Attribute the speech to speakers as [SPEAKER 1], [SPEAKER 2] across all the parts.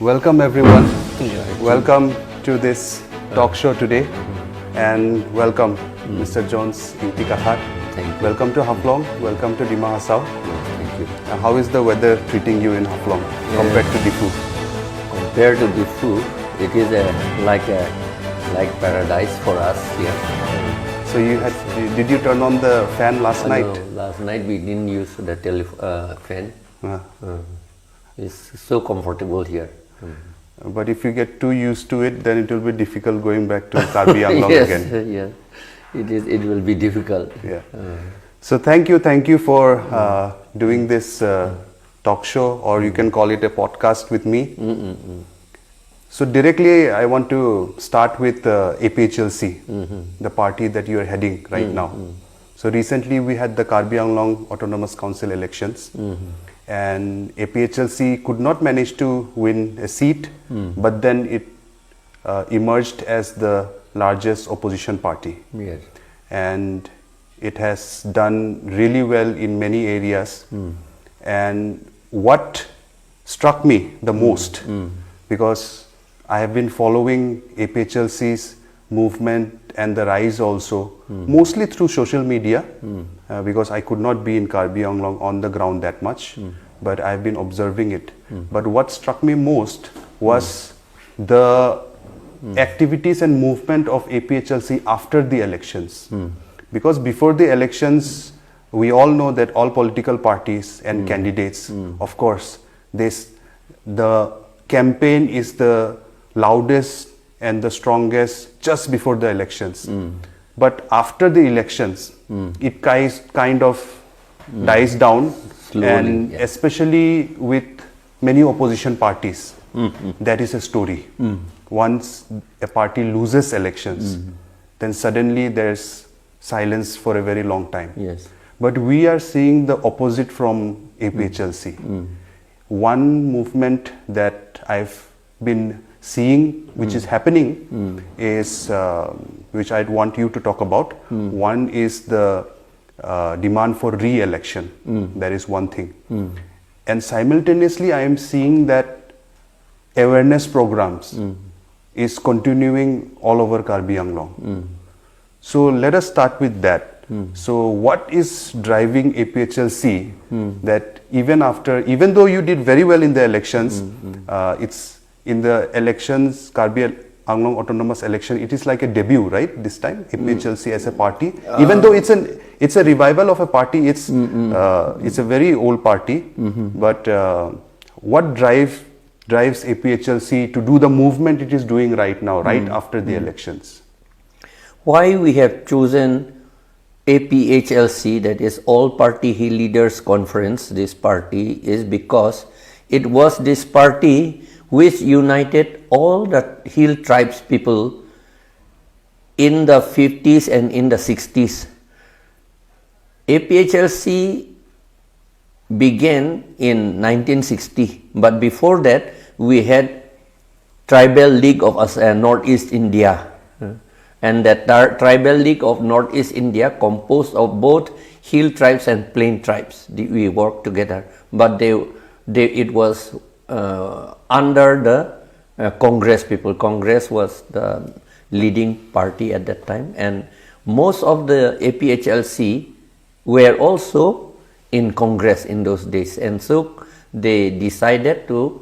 [SPEAKER 1] Welcome everyone. Welcome to this talk show today, and welcome Mr. Jones Inti Kathar.
[SPEAKER 2] Thank you.
[SPEAKER 1] Welcome to Haflong. Welcome to Dima Hasao.
[SPEAKER 2] Thank you.
[SPEAKER 1] How is the weather treating you in Haflong compared to Difu?
[SPEAKER 2] Compared to Difu, it is like paradise for us here.
[SPEAKER 1] So did you turn on the fan last night?
[SPEAKER 2] No, last night we didn't use the fan. It's so comfortable here.
[SPEAKER 1] But if you get too used to it, then it will be difficult going back to Karbi Anglong
[SPEAKER 2] Yes,
[SPEAKER 1] again.
[SPEAKER 2] yes, it will be difficult.
[SPEAKER 1] Yeah. So thank you for doing this talk show, or you can call it a podcast with me. So directly I want to start with APHLC, the party that you are heading right now. So recently we had the Karbi Anglong Autonomous Council elections, and APHLC could not manage to win a seat, but then it emerged as the largest opposition party.
[SPEAKER 2] Yes.
[SPEAKER 1] And it has done really well in many areas. And what struck me the most, because I have been following APHLC's movement and the rise also, mostly through social media, because I could not be in Karbi Anglong on the ground that much, but I have been observing it. But what struck me most was the activities and movement of APHLC after the elections. Because before the elections, we all know that all political parties and candidates, of course, the campaign is the loudest and the strongest just before the elections. But after the elections, it kind of dies down.
[SPEAKER 2] Slowly,
[SPEAKER 1] and especially with many opposition parties, that is a story. Once a party loses elections, then suddenly there's silence for a very long time.
[SPEAKER 2] Yes.
[SPEAKER 1] But we are seeing the opposite from APHLC. One movement that I've been seeing, which is happening, is which I'd want you to talk about. One is the demand for re-election. That is one thing. And simultaneously, I am seeing that awareness programs is continuing all over Karbi Anglong. So let us start with that. So what is driving APHLC that even though you did very well in the elections, it's in the elections, Karbi Anglong autonomous election, it is like a debut, right? This time, APHLC as a party, even though it's a revival of a party, it's a very old party. But what drives APHLC to do the movement it is doing right now, right after the elections?
[SPEAKER 2] Why we have chosen APHLC, that is All Party Hill Leaders Conference, this party, is because it was this party which united all the hill tribes people in the 50s and in the 60s. APHLC began in 1960, but before that we had Tribal League of Northeast India. And that Tribal League of Northeast India composed of both hill tribes and plain tribes. We worked together, but it was under the Congress people. Congress was the leading party at that time, and most of the APHLC were also in Congress in those days, and so they decided to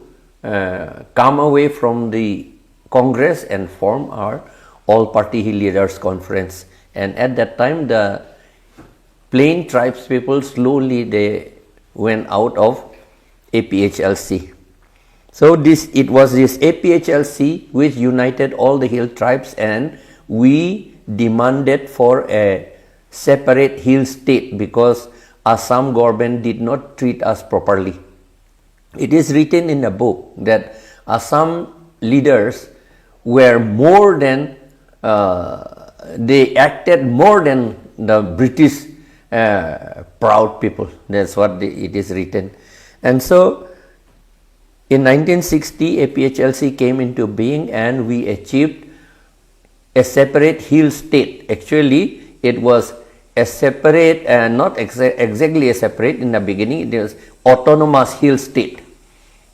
[SPEAKER 2] come away from the Congress and form our All Party Hill Leaders Conference. And at that time, the plain tribes people slowly they went out of APHLC. So it was this APHLC which united all the hill tribes, and we demanded for a separate hill state because Assam government did not treat us properly. It is written in the book that Assam leaders were more than they acted more than the British proud people. That's what it is written. And so in 1960, APHLC came into being, and we achieved a separate hill state. Actually, it was a separate, not exactly a separate in the beginning, it was autonomous hill state.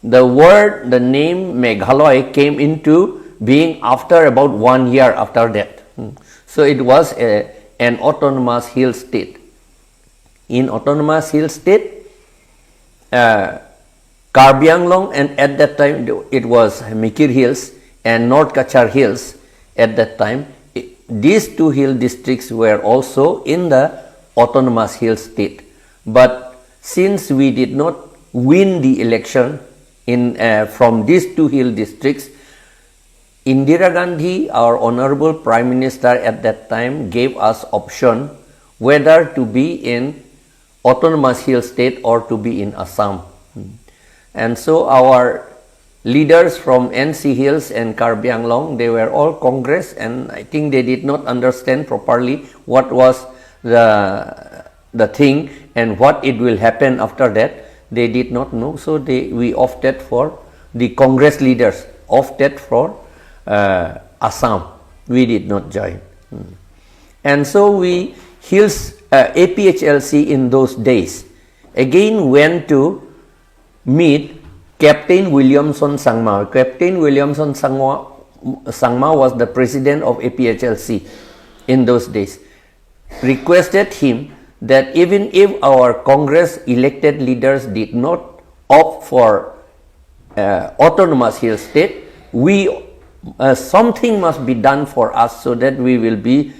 [SPEAKER 2] the name Meghalaya came into being after about 1 year after that. So it was an autonomous hill state. In autonomous hill state, Karbi Anglong, and at that time it was Mikir Hills and North Kathar Hills. At that time, these two hill districts were also in the autonomous hill state. But since we did not win the election from these two hill districts, Indira Gandhi, our honorable Prime Minister at that time, gave us option whether to be in autonomous hill state or to be in Assam. And so our leaders from NC Hills and Karbi Anglong, they were all Congress, and I think they did not understand properly what was the thing and what it will happen after that. They did not know, so we opted for, the Congress leaders opted for Assam. We did not join. And so we APHLC in those days again went to meet Captain Williamson Sangma. Captain Williamson Sangma was the president of APHLC in those days. Requested him that even if our Congress elected leaders did not opt for autonomous hill state, something must be done for us so that we will be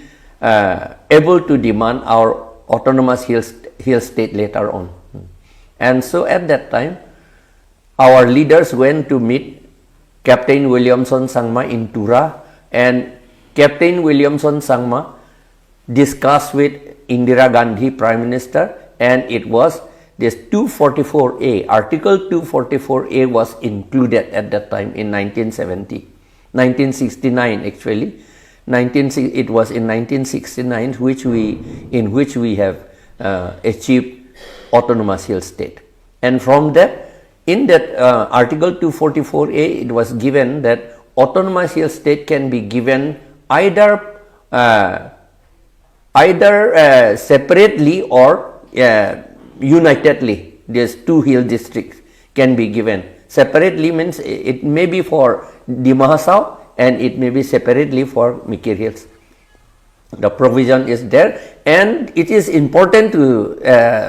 [SPEAKER 2] able to demand our autonomous hill state later on. And so at that time, our leaders went to meet Captain Williamson Sangma in Tura, and Captain Williamson Sangma discussed with Indira Gandhi, Prime Minister, and it was this 244A, Article 244A was included at that time in 1969 actually. It was in 1969 in which we have achieved autonomous hill state. And from that, in that Article 244A, it was given that autonomous hill state can be given either separately or unitedly. These two hill districts can be given. Separately means it may be for Dimahasau and it may be separately for Mikir Hills. The provision is there, and it is important to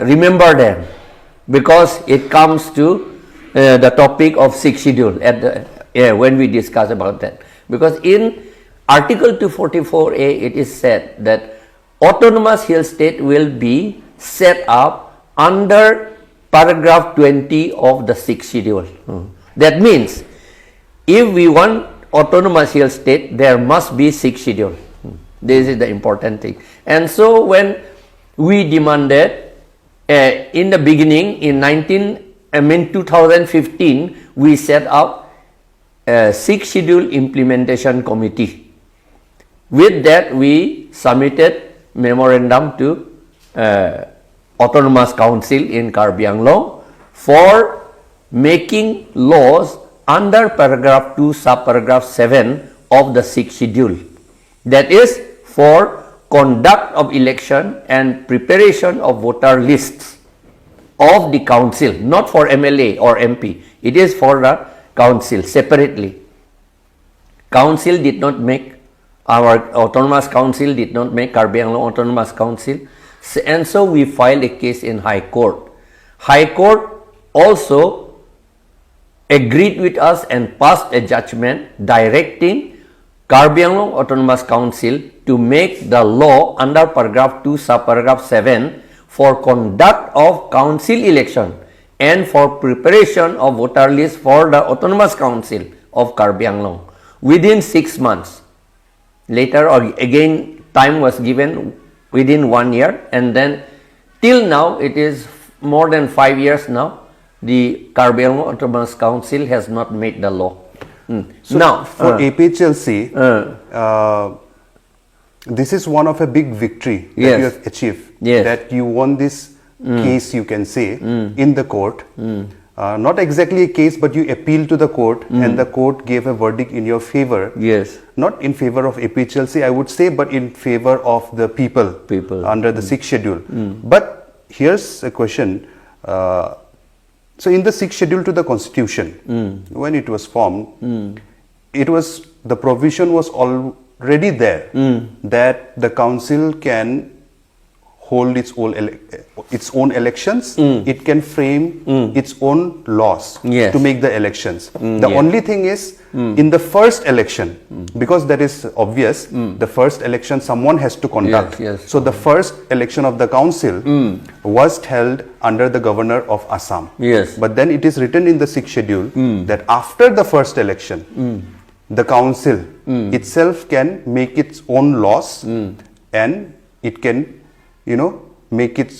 [SPEAKER 2] remember them because it comes to the topic of 6th schedule when we discuss about that. Because in Article 244A, it is said that autonomous hill state will be set up under paragraph 20 of the 6th schedule. That means if we want autonomous hill state, there must be 6th schedule. This is the important thing. And so when we demanded in the beginning in 2015, we set up a 6th schedule implementation committee. With that, we submitted memorandum to Autonomous Council in Karbi Anglong for making laws under paragraph 2, subparagraph 7 of the 6th schedule. That is for conduct of election and preparation of voter lists of the council, not for MLA or MP. It is for the council separately. Council did not make, our autonomous council did not make Karbi Anglong Autonomous Council, and so we filed a case in High Court. High Court also agreed with us and passed a judgment directing Karbi Anglong Autonomous Council to make the law under paragraph 2, subparagraph 7 for conduct of council election and for preparation of voter list for the Autonomous Council of Karbi Anglong within 6 months. Later again time was given within 1 year, and then till now it is more than 5 years now. The Karbi Anglong Autonomous Council has not made the law.
[SPEAKER 1] So
[SPEAKER 2] now
[SPEAKER 1] for APHLC, this is one of a big victory that
[SPEAKER 2] Yes.
[SPEAKER 1] you have achieved.
[SPEAKER 2] Yes.
[SPEAKER 1] That you won this case, you can say, in the court. Not exactly a case, but you appealed to the court, and the court gave a verdict in your favor.
[SPEAKER 2] Yes.
[SPEAKER 1] Not in favor of APHLC, I would say, but in favor of the people under the 6th schedule. But here's a question. So in the sixth schedule to the constitution, when it was formed, the provision was already there that the council can hold its own elections, it can frame its own laws to make the elections. The only thing is, in the first election, because that is obvious, the first election someone has to conduct. So the first election of the council was held under the governor of Assam. But then it is written in the sixth schedule that after the first election, the council itself can make its own laws and it can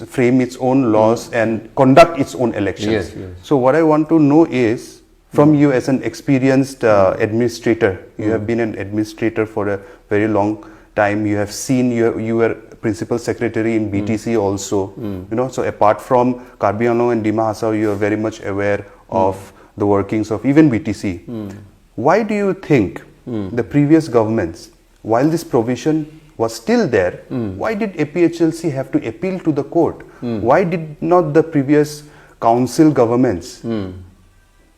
[SPEAKER 1] frame its own laws and conduct its own elections. So what I want to know is, from you as an experienced administrator, you have been an administrator for a very long time, you have seen, you were principal secretary in BTC also, so apart from Karbi Anglong and Dima Hasao, you are very much aware of the workings of even BTC. Why do you think the previous governments, while this provision was still there, why did APHLC have to appeal to the court? Why did not the previous council governments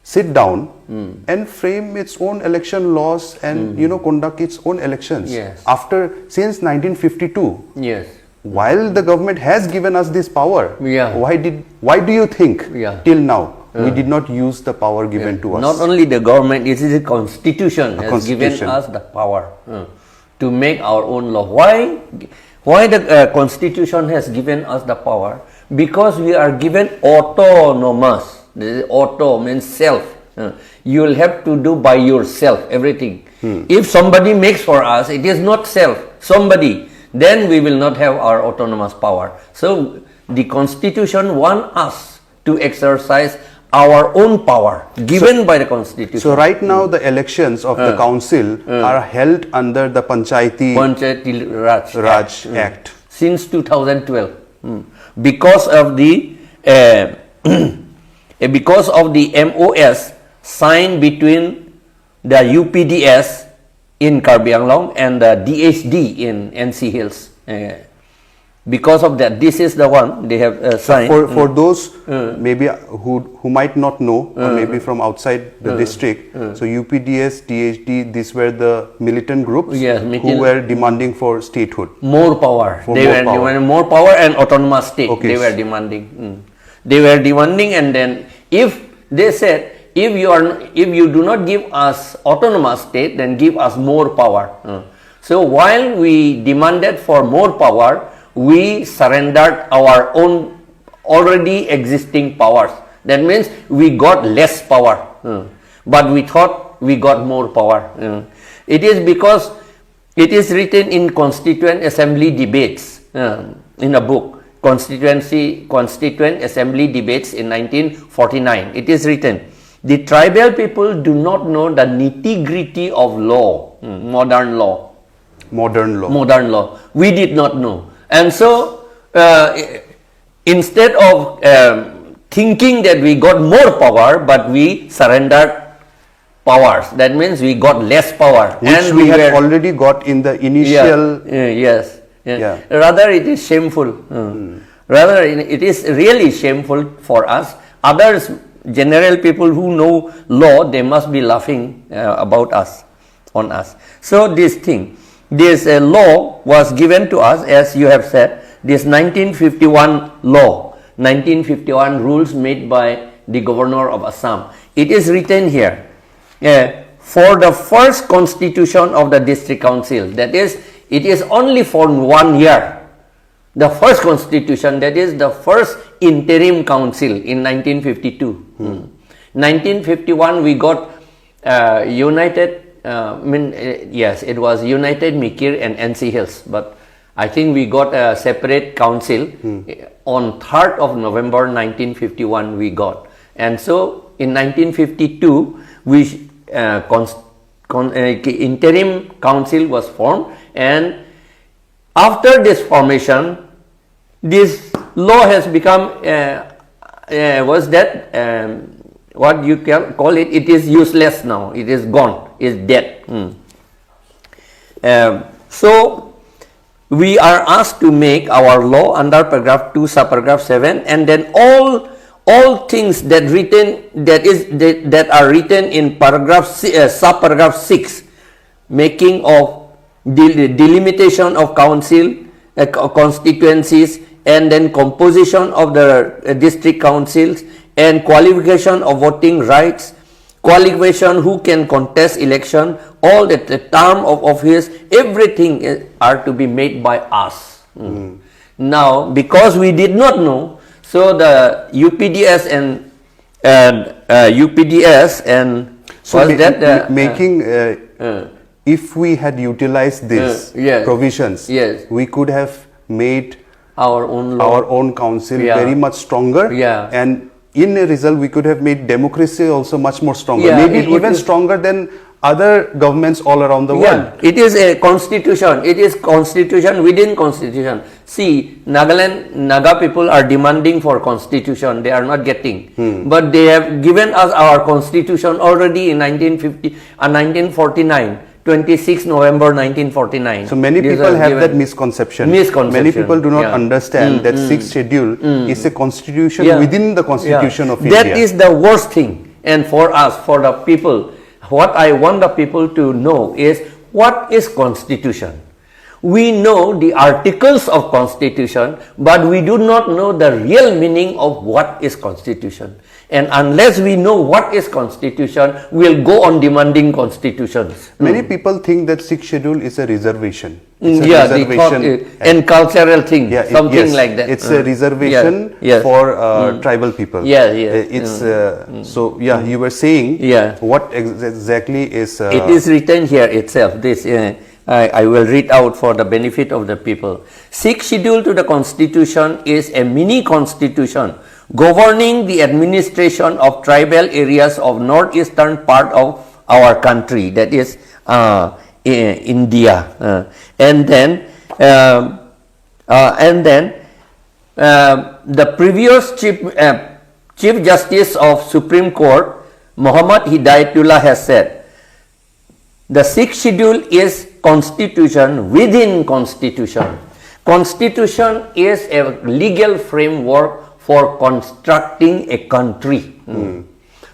[SPEAKER 1] sit down and frame its own election laws and conduct its own elections? Since 1952, while the government has given us this power, why do you think till now we did not use the power given to us?
[SPEAKER 2] Not only the government, it is the constitution has given us the power to make our own law. Why the constitution has given us the power? Because we are given autonomous. Auto means self. You will have to do by yourself everything. If somebody makes for us, it is not self, somebody, then we will not have our autonomous power. So the constitution wants us to exercise our own power given by the constitution.
[SPEAKER 1] So right now the elections of the council are held under the Panchayati Raj Act
[SPEAKER 2] since 2012 because of the MOS signed between the UPDS in Karbi Anglong and the DHD in NC Hills. Because of that, this is the one they have signed.
[SPEAKER 1] For those maybe who might not know, or maybe from outside the district, so UPDS, DHD, these were the militant groups who were demanding for statehood.
[SPEAKER 2] More power. They were more power and autonomous state. They were demanding. They were demanding, and then if they said, if you do not give us autonomous state, then give us more power. So while we demanded for more power, we surrendered our own already existing powers. That means we got less power, but we thought we got more power. It is because it is written in Constituent Assembly debates in a book, Constituent Assembly debates in 1949. It is written, the tribal people do not know the nitty-gritty of law, modern law. We did not know. And so, instead of thinking that we got more power, but we surrendered powers. That means we got less power.
[SPEAKER 1] Which we had already got in the initial...
[SPEAKER 2] Rather, it is shameful. Rather, it is really shameful for us. Others, general people who know law, they must be laughing about us, on us. So, this law was given to us, as you have said, this 1951 law, 1951 rules made by the governor of Assam. It is written here, for the first constitution of the district council, that is, it is only for 1 year. The first constitution, that is the first interim council in 1952. 1951 we got united. Yes, it was United Mikir and NC Hills, but I think we got a separate council on 3rd of November 1951 we got. And so in 1952 we interim council was formed, and after this formation this law has become what you can call it, it is useless now, it is gone, is dead. So we are asked to make our law under paragraph 2 subparagraph 7, and then all all things that are written in subparagraph 6, making of delimitation of council constituencies, and then composition of the district councils, and qualification of voting rights, qualification who can contest election, all the term of office, everything are to be made by us. Now, because we did not know, so the UPDS and
[SPEAKER 1] if we had utilized these provisions, we could have made
[SPEAKER 2] our own
[SPEAKER 1] council very much stronger, and in a result we could have made democracy also much more stronger, maybe even stronger than other governments all around the world.
[SPEAKER 2] It is a constitution. It is constitution within constitution. See, Naga people are demanding for constitution. They are not getting. But they have given us our constitution already in 1949. 26 November 1949.
[SPEAKER 1] So many people have that misconception. Many people do not understand that 6th schedule is a constitution within the constitution of India.
[SPEAKER 2] That is the worst thing. And for us, for the people, what I want the people to know is, what is constitution? We know the articles of constitution, but we do not know the real meaning of what is constitution. And unless we know what is constitution, we will go on demanding constitutions.
[SPEAKER 1] Many people think that 6th schedule is a reservation.
[SPEAKER 2] It's a reservation and cultural thing, something like that.
[SPEAKER 1] It's a reservation for tribal people. So you were saying what exactly is...
[SPEAKER 2] it is written here itself. This I will read out for the benefit of the people. 6th schedule to the constitution is a mini constitution governing the administration of tribal areas of northeastern part of our country, that is India, and then the previous Chief Justice of Supreme Court, Muhammad Hidayatullah, has said the 6th schedule is constitution within constitution. Constitution is a legal framework for constructing a country.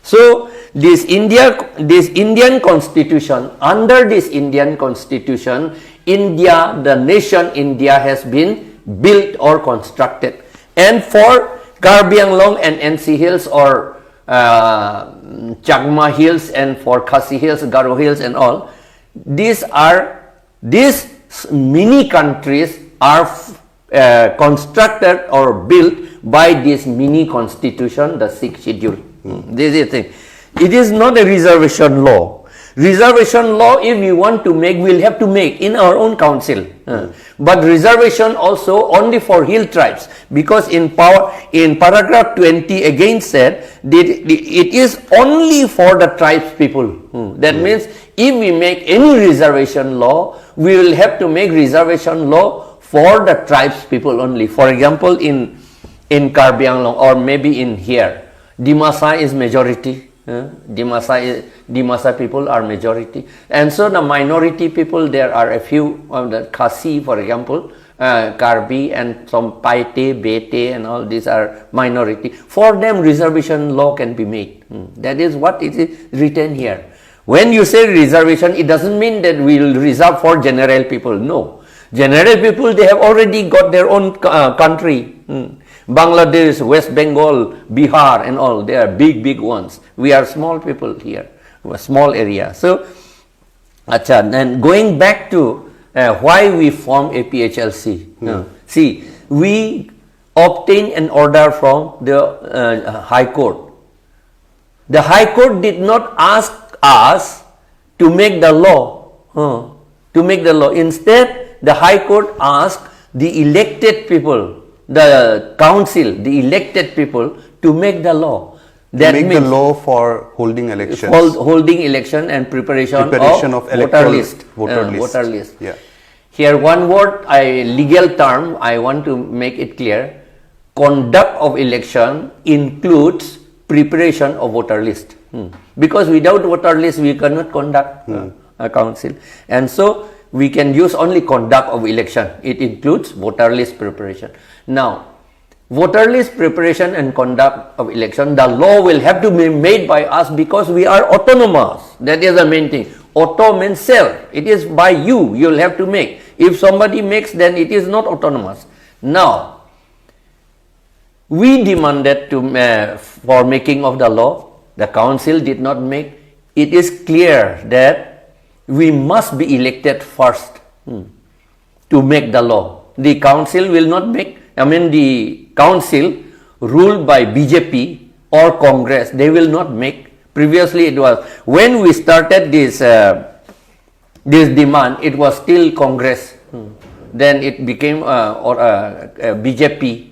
[SPEAKER 2] So this Indian constitution, under this Indian constitution, India, the nation India, has been built or constructed. And for Karbi Anglong and NC Hills, or Chakma Hills, and for Khasi Hills, Garo Hills and all, these mini countries are constructed or built by this mini constitution, the 6th schedule. This is the thing. It is not a reservation law. Reservation law, if we want to make, we will have to make in our own council. But reservation also only for hill tribes, because in paragraph 20 again said that it is only for the tribes people. That means if we make any reservation law, we will have to make reservation law for the tribes people only. For example, in Karbi Anglong, or maybe in here, Dimasa is majority. Dimasa people are majority, and so the minority people, there are a few of the Khasi, for example, Karbi, and some Paite, Bete, and all these are minority. For them, reservation law can be made. That is what it is written here. When you say reservation, it doesn't mean that we will reserve for general people. No, general people, they have already got their own country. Bangladesh, West Bengal, Bihar, and all, they are big ones. We are small people here, a small area. So, then going back to why we form APHLC. See, we obtained an order from the High Court. The High Court did not ask us to make the law. Instead, the High Court asked the elected people, the council, the elected people, to make the law. That
[SPEAKER 1] make the law for holding elections.
[SPEAKER 2] Holding election and preparation of voter list. Voter list.
[SPEAKER 1] Yeah.
[SPEAKER 2] Here one word, legal term, I want to make it clear. Conduct of election includes preparation of voter list. Because without voter list, we cannot conduct a council. And so, we can use only conduct of election. It includes voter list preparation. Now, voter list preparation and conduct of election, the law will have to be made by us because we are autonomous. That is the main thing. Auto means self. It is by you. You will have to make. If somebody makes, then it is not autonomous. Now, we demanded for making of the law. The council did not make. It is clear that we must be elected first to make the law. The council will not make. The council ruled by BJP or Congress, they will not make. Previously it was, when we started this demand, it was still Congress. Then it became BJP.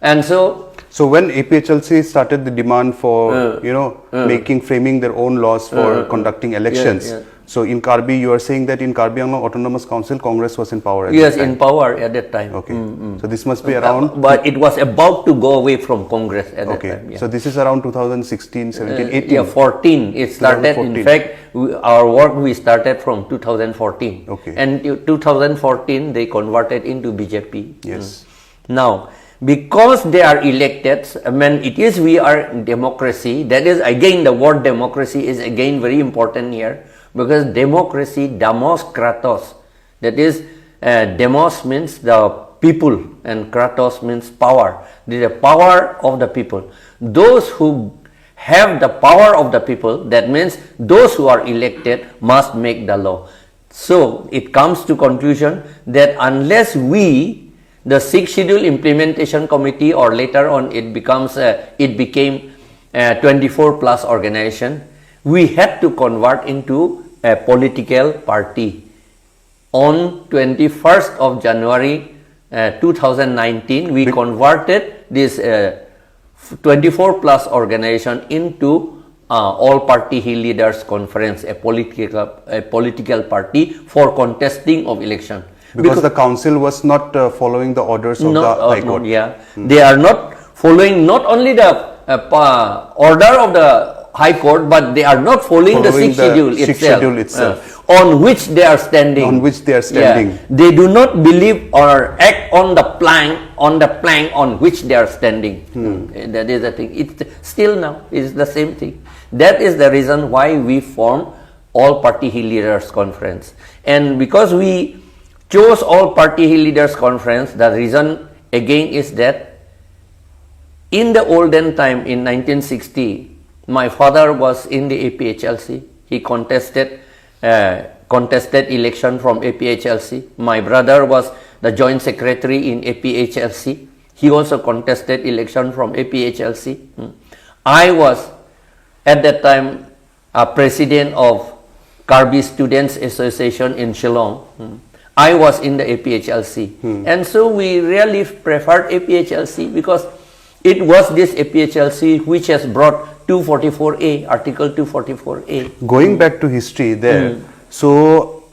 [SPEAKER 2] And so
[SPEAKER 1] when APHLC started the demand for, framing their own laws for conducting elections, so in Karbi, you are saying that in Karbi Anglong Autonomous Council, Congress was in power at that time?
[SPEAKER 2] Yes, in power at that time.
[SPEAKER 1] Okay. So this must be around...
[SPEAKER 2] But it was about to go away from Congress at that time.
[SPEAKER 1] Yeah. So this is around 2016, 17, 18?
[SPEAKER 2] Yeah, 14. It started, 2014. In fact, our work we started from 2014.
[SPEAKER 1] Okay.
[SPEAKER 2] And 2014, they converted into BJP.
[SPEAKER 1] Yes.
[SPEAKER 2] Now, because they are elected, we are democracy. That is, again, the word democracy is again very important here. Because democracy, demos, kratos, that is, demos means the people and kratos means power. The power of the people. Those who have the power of the people, that means those who are elected must make the law. So it comes to conclusion that unless we, the 6th Schedule Implementation Committee, or later on it became a 24 plus organization, we had to convert into a political party. On 21st of January 2019, we converted this 24 plus organization into All Party Hill Leaders Conference, a political party for contesting of election.
[SPEAKER 1] Because the council was not following the orders of the High Court.
[SPEAKER 2] They are not following not only the order of the High Court, but they are not following the 6th Schedule itself. On which they are standing.
[SPEAKER 1] On which they are standing.
[SPEAKER 2] They do not believe or act on the plank on which they are standing. That is the thing. It's still now is the same thing. That is the reason why we formed All Party Hill Leaders Conference. And because we chose All Party Hill Leaders Conference, the reason again is that in the olden time in 1960, my father was in the APHLC. He contested election from APHLC. My brother was the joint secretary in APHLC. He also contested election from APHLC. I was at that time a president of Karbi Students Association in Shillong. I was in the APHLC. And so we really preferred APHLC because it was this APHLC which has brought 244A, Article 244A.
[SPEAKER 1] Going back to history there, so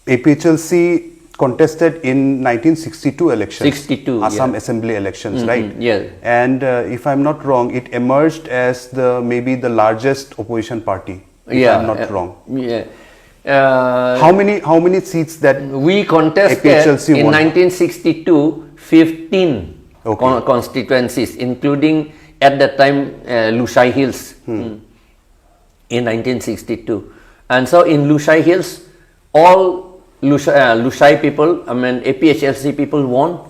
[SPEAKER 1] APHLC contested in 1962 elections, Assam Assembly elections, right?
[SPEAKER 2] Yes.
[SPEAKER 1] And if I'm not wrong, it emerged as maybe the largest opposition party, if I'm not wrong. How many seats that
[SPEAKER 2] we contested
[SPEAKER 1] APHLC
[SPEAKER 2] in
[SPEAKER 1] won?
[SPEAKER 2] 1962, 15 constituencies, including at that time Lushai Hills in 1962. And so in Lushai Hills, all Lushai people, APHLC people won.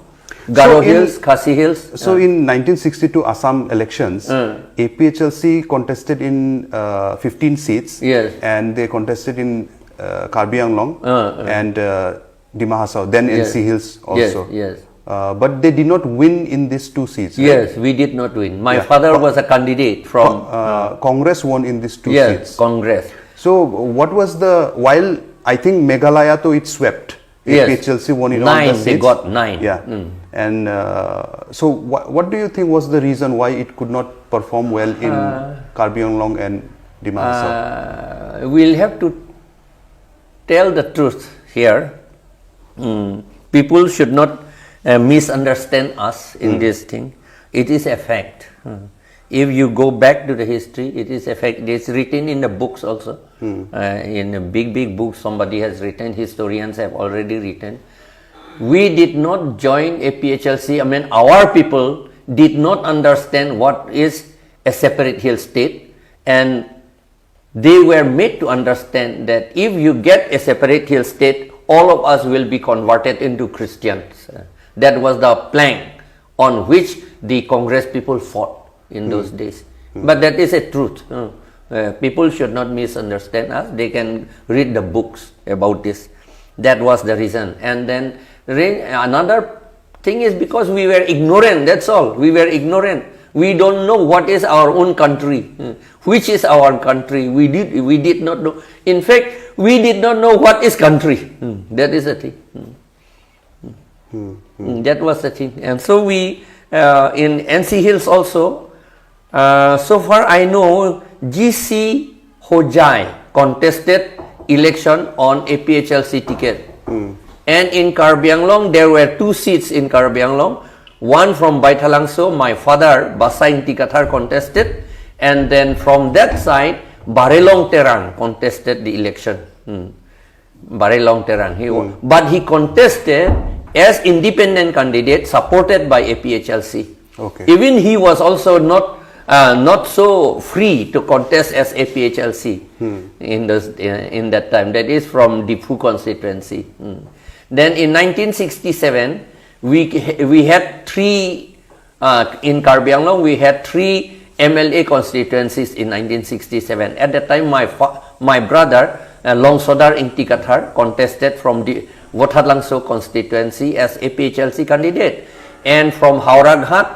[SPEAKER 2] Garo Hills, Khasi Hills.
[SPEAKER 1] So in 1962 Assam elections, APHLC contested in 15 seats.
[SPEAKER 2] Yes.
[SPEAKER 1] And they contested in Karbi Anglong and Dima Hasao, then NC Hills also.
[SPEAKER 2] Yes.
[SPEAKER 1] But they did not win in these 2 seats. Right?
[SPEAKER 2] Yes, we did not win. My father was a candidate from...
[SPEAKER 1] Congress won in these 2 seats.
[SPEAKER 2] Yes, Congress.
[SPEAKER 1] So what was while I think Meghalaya to it swept, APHLC won in all the seats.
[SPEAKER 2] 9, they got 9.
[SPEAKER 1] Yeah. And so what do you think was the reason why it could not perform well in Karbi Anglong and Dima Hasao?
[SPEAKER 2] We'll have to tell the truth here. People should not misunderstand us in this thing. It is a fact. If you go back to the history, it is a fact. It's written in the books also. In a big books somebody has written, historians have already written. We did not join APHLC, our people did not understand what is a separate hill state, and they were made to understand that if you get a separate hill state, all of us will be converted into Christians. That was the plank on which the Congress people fought in those days. But that is a truth. People should not misunderstand us. They can read the books about this. That was the reason. And then another thing is because we were ignorant, that's all. We were ignorant. We don't know what is our own country. Which is our country? We did not know. In fact, we did not know what is country. That is the thing. That was the thing. And so we, in NC Hills also, so far I know, GC Hojai contested election on APHLC ticket. And in Karbi Anglong, there were 2 seats in Karbi Anglong. One from Baithalangso, my father, Basai Inti Kathar, contested. And then from that side, Barelong Terang contested the election. Barelong Terang. But he contested as independent candidate supported by APHLC.
[SPEAKER 1] Okay.
[SPEAKER 2] Even he was also not so free to contest as APHLC in that time. That is from Difu constituency. Then in 1967, we had 3 in Karbi Anglong. We had 3 MLA constituencies in 1967. At that time, my brother Longsodar Inti Kathar contested from the Wothatlangseo constituency as APHLC candidate, and from Hauraghat,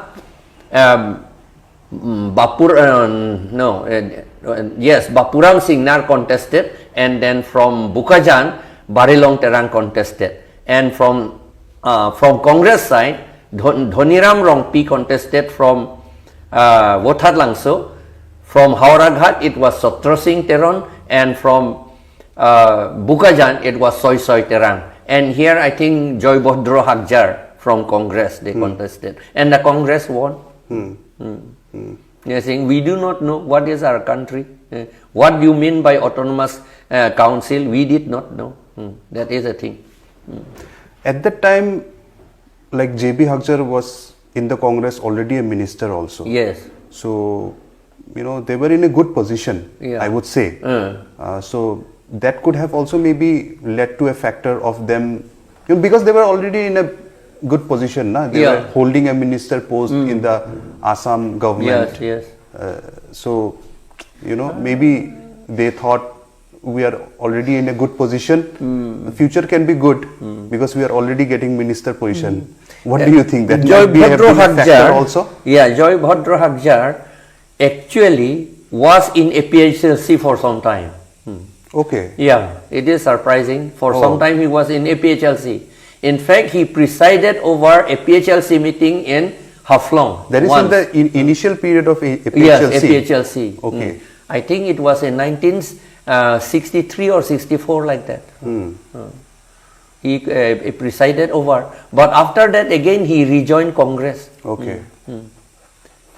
[SPEAKER 2] Bapurang Singnar contested, and then from Bukajan, Barilong Terang contested, and from Congress side, Dhoniram Rongpi contested from Wothatlangseo. From Hauraghat, it was Sotro Singh Teron, and from Bukajan, it was Soy Soy Terang. And here I think Joy Bodro Hakjar from Congress, they contested. And the Congress won. Yes, we do not know what is our country. What do you mean by autonomous council? We did not know. That is the thing.
[SPEAKER 1] At that time, like J.B. Hakjar was in the Congress already a minister also.
[SPEAKER 2] Yes.
[SPEAKER 1] So, they were in a good position, I would say. So, that could have also maybe led to a factor of them, because they were already in a good position. They were holding a minister post in the Assam government.
[SPEAKER 2] Yes.
[SPEAKER 1] So, maybe they thought we are already in a good position. The future can be good because we are already getting minister position. What do you think? That
[SPEAKER 2] Joy
[SPEAKER 1] might be a factor also?
[SPEAKER 2] Yeah, Joy Bhadra Hakjar actually was in APHLC for some time.
[SPEAKER 1] Okay.
[SPEAKER 2] Yeah, it is surprising. For some time he was in APHLC. In fact, he presided over a APHLC meeting in Haflong.
[SPEAKER 1] That is in the initial period of APHLC?
[SPEAKER 2] Yes, APHLC.
[SPEAKER 1] Okay.
[SPEAKER 2] I think it was in 1963 or 64, like that. He presided over. But after that, again, he rejoined Congress.
[SPEAKER 1] Okay.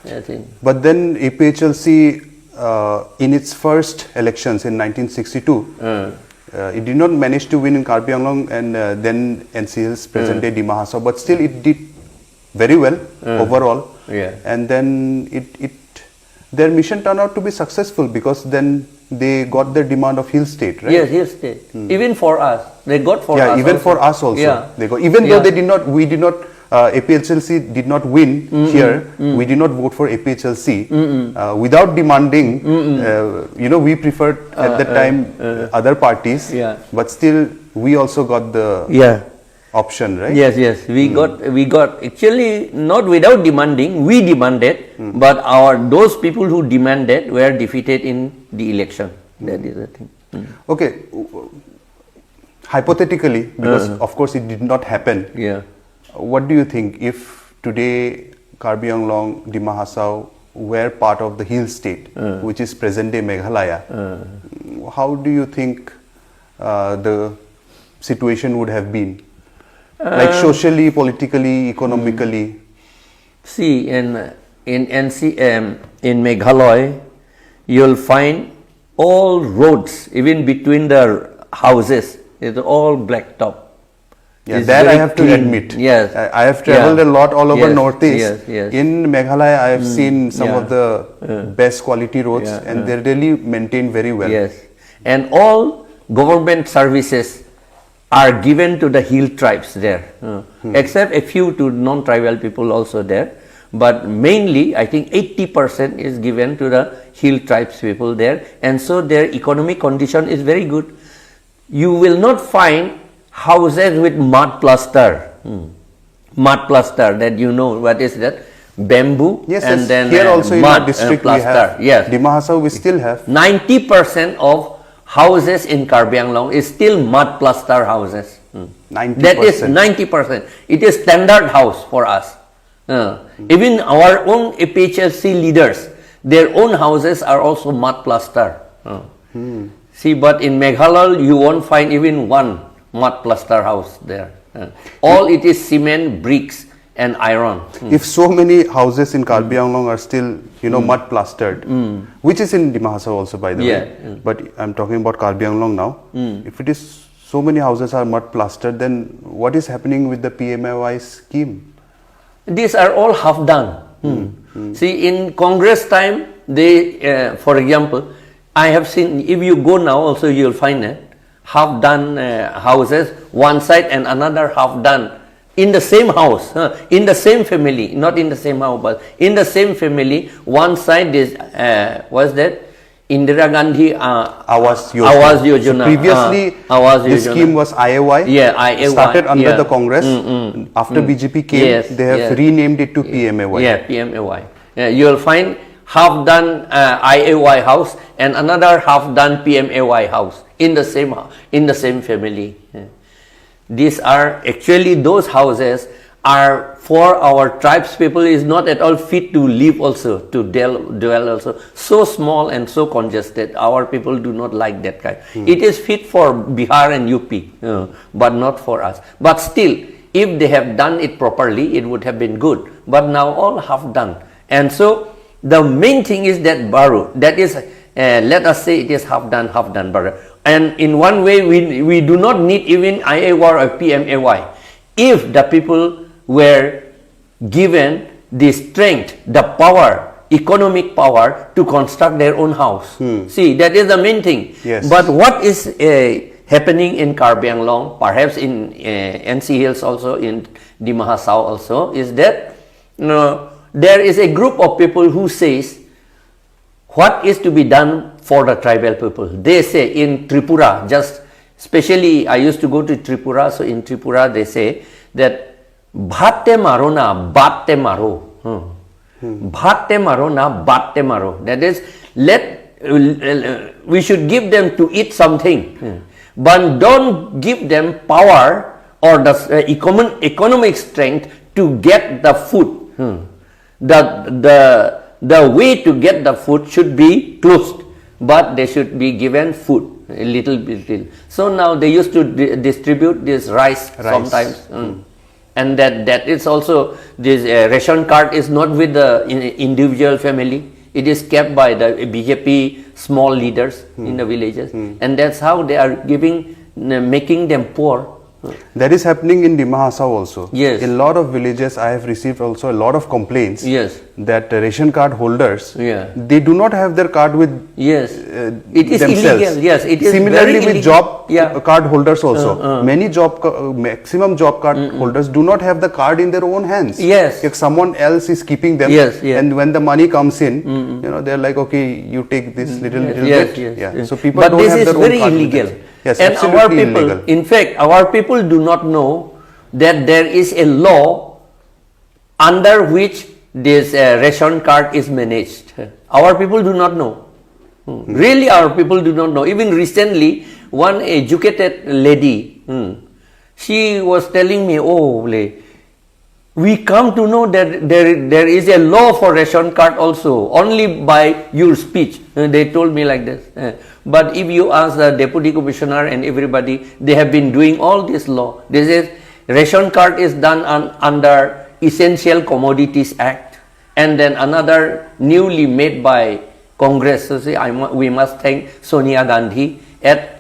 [SPEAKER 2] I think.
[SPEAKER 1] But then APHLC, in its first elections in 1962, it did not manage to win in Karbi Anglong and then NCL's present day Dima Hasao, but still it did very well overall.
[SPEAKER 2] Yeah.
[SPEAKER 1] And then their mission turned out to be successful because then they got their demand of Hill State, right?
[SPEAKER 2] Yes, Hill State. Even for us, they got for us.
[SPEAKER 1] Yeah, even
[SPEAKER 2] also.
[SPEAKER 1] for us also.
[SPEAKER 2] Yeah.
[SPEAKER 1] They got, even though we did not. APHLC did not win here. We did not vote for APHLC without demanding. We preferred at that time other parties. Yeah. But still, we also got the option, right?
[SPEAKER 2] Yes. We got actually not without demanding. We demanded, but those people who demanded were defeated in the election. That is the thing.
[SPEAKER 1] Okay. Hypothetically, because of course it did not happen.
[SPEAKER 2] Yeah.
[SPEAKER 1] What do you think if today Karbi Anglong, Dima Hasao were part of the Hill State, which is present day Meghalaya? How do you think the situation would have been? Like socially, politically, economically?
[SPEAKER 2] See, in NCM, in Meghalaya, you'll find all roads, even between the houses, it's all blacktop.
[SPEAKER 1] Yeah,
[SPEAKER 2] It's
[SPEAKER 1] that I
[SPEAKER 2] very
[SPEAKER 1] have to
[SPEAKER 2] clean.
[SPEAKER 1] admit.
[SPEAKER 2] Yes.
[SPEAKER 1] I have traveled a lot all over
[SPEAKER 2] Yes,
[SPEAKER 1] Northeast.
[SPEAKER 2] yes, yes.
[SPEAKER 1] In Meghalaya, I have seen some
[SPEAKER 2] Yeah.
[SPEAKER 1] of the best quality roads, and they're really maintained very well.
[SPEAKER 2] Yes, and all government services are given to the hill tribes there, except a few to non-tribal people also there. But mainly, I think 80% is given to the hill tribes people there, and so their economic condition is very good. You will not find houses with mud plaster. Mud plaster, that you know what is that? Bamboo,
[SPEAKER 1] Yes,
[SPEAKER 2] and
[SPEAKER 1] yes.
[SPEAKER 2] then
[SPEAKER 1] Here also in
[SPEAKER 2] mud
[SPEAKER 1] our district we
[SPEAKER 2] plaster.
[SPEAKER 1] have.
[SPEAKER 2] Yes.
[SPEAKER 1] Dimahasa we still have.
[SPEAKER 2] 90% of houses in Karbi Anglong is still mud plaster houses.
[SPEAKER 1] 90%.
[SPEAKER 2] That is 90%. It is standard house for us. Even our own APHLC leaders, their own houses are also mud plaster. See, but in Meghalaya you won't find even one mud plaster house there. All it is cement, bricks and iron.
[SPEAKER 1] If so many houses in Karbi Anglong are still, mud plastered, which is in Dimahasa also, by the way, but I'm talking about Karbi Anglong now. If it is so many houses are mud plastered, then what is happening with the PMAY scheme?
[SPEAKER 2] These are all half done. See, in Congress time, they, for example, I have seen, if you go now also you will find half done houses, one side and another half done in the same house, in the same family, not in the same house, but in the same family. One side is, what's that? Indira Gandhi
[SPEAKER 1] Awas Yojana.
[SPEAKER 2] Awas Yojana.
[SPEAKER 1] So previously,
[SPEAKER 2] Awas
[SPEAKER 1] this
[SPEAKER 2] Yojana.
[SPEAKER 1] scheme was IAY.
[SPEAKER 2] Yeah, IAY.
[SPEAKER 1] Started under
[SPEAKER 2] yeah.
[SPEAKER 1] the Congress. After BJP came,
[SPEAKER 2] Yes,
[SPEAKER 1] they have
[SPEAKER 2] yes.
[SPEAKER 1] renamed it to PMAY.
[SPEAKER 2] Yeah, PMAY. Yeah, you will find half done IAY house and another half done PMAY house in the same family. Yeah. These are actually, those houses are for our tribes people is not at all fit to live also, to dwell also. So small and so congested, our people do not like that kind. It is fit for Bihar and UP, but not for us. But still, if they have done it properly, it would have been good. But now all half done. And so, the main thing is that baru, that is, let us say it is half done baru. And in one way, we do not need even IAY or PMAY. If the people were given the strength, the power, economic power to construct their own house. See, that is the main thing.
[SPEAKER 1] Yes.
[SPEAKER 2] But what is happening in Karbi Anglong, perhaps in NC Hills also, in Dimahasa also, is that there is a group of people who says, what is to be done for the tribal people? They say in Tripura, just especially I used to go to Tripura, so in Tripura they say that bhatte maro na batte maro. Bhatte maro na batte maro. That is, we should give them to eat something, but don't give them power or the economic strength to get the food. The way to get the food should be closed, but they should be given food, a little bit. So now they used to distribute this rice. Sometimes. And that is also, this ration card is not with the individual family. It is kept by the BJP small leaders in the villages. And that's how they are making them poor.
[SPEAKER 1] That is happening in Dimahasa also.
[SPEAKER 2] Yes.
[SPEAKER 1] In a lot of villages, I have received also a lot of complaints.
[SPEAKER 2] Yes.
[SPEAKER 1] That ration card holders,
[SPEAKER 2] Yeah.
[SPEAKER 1] they do not have their card with
[SPEAKER 2] Yes. It is
[SPEAKER 1] themselves.
[SPEAKER 2] illegal. Yes, it is
[SPEAKER 1] Similarly
[SPEAKER 2] very
[SPEAKER 1] with job
[SPEAKER 2] illegal.
[SPEAKER 1] card holders also. Many maximum job card holders do not have the card in their own hands.
[SPEAKER 2] Yes.
[SPEAKER 1] If someone else is keeping them,
[SPEAKER 2] Yes, yes.
[SPEAKER 1] and when the money comes in, they're like, okay, you take this little
[SPEAKER 2] Yes,
[SPEAKER 1] bit.
[SPEAKER 2] yes,
[SPEAKER 1] Yeah.
[SPEAKER 2] yes.
[SPEAKER 1] So people
[SPEAKER 2] But
[SPEAKER 1] don't
[SPEAKER 2] this
[SPEAKER 1] have
[SPEAKER 2] is
[SPEAKER 1] their own
[SPEAKER 2] very
[SPEAKER 1] card with
[SPEAKER 2] illegal.
[SPEAKER 1] them. Yes,
[SPEAKER 2] And our
[SPEAKER 1] absolutely
[SPEAKER 2] people,
[SPEAKER 1] illegal.
[SPEAKER 2] in fact, our people do not know that there is a law under which this ration card is managed. Our people do not know. Really, our people do not know. Even recently, one educated lady, she was telling me, we come to know that there is a law for ration card also, only by your speech. They told me like this. But if you ask the deputy commissioner and everybody, they have been doing all this law. This is, ration card is done under Essential Commodities Act, and then another newly made by Congress. So see, we must thank Sonia Gandhi.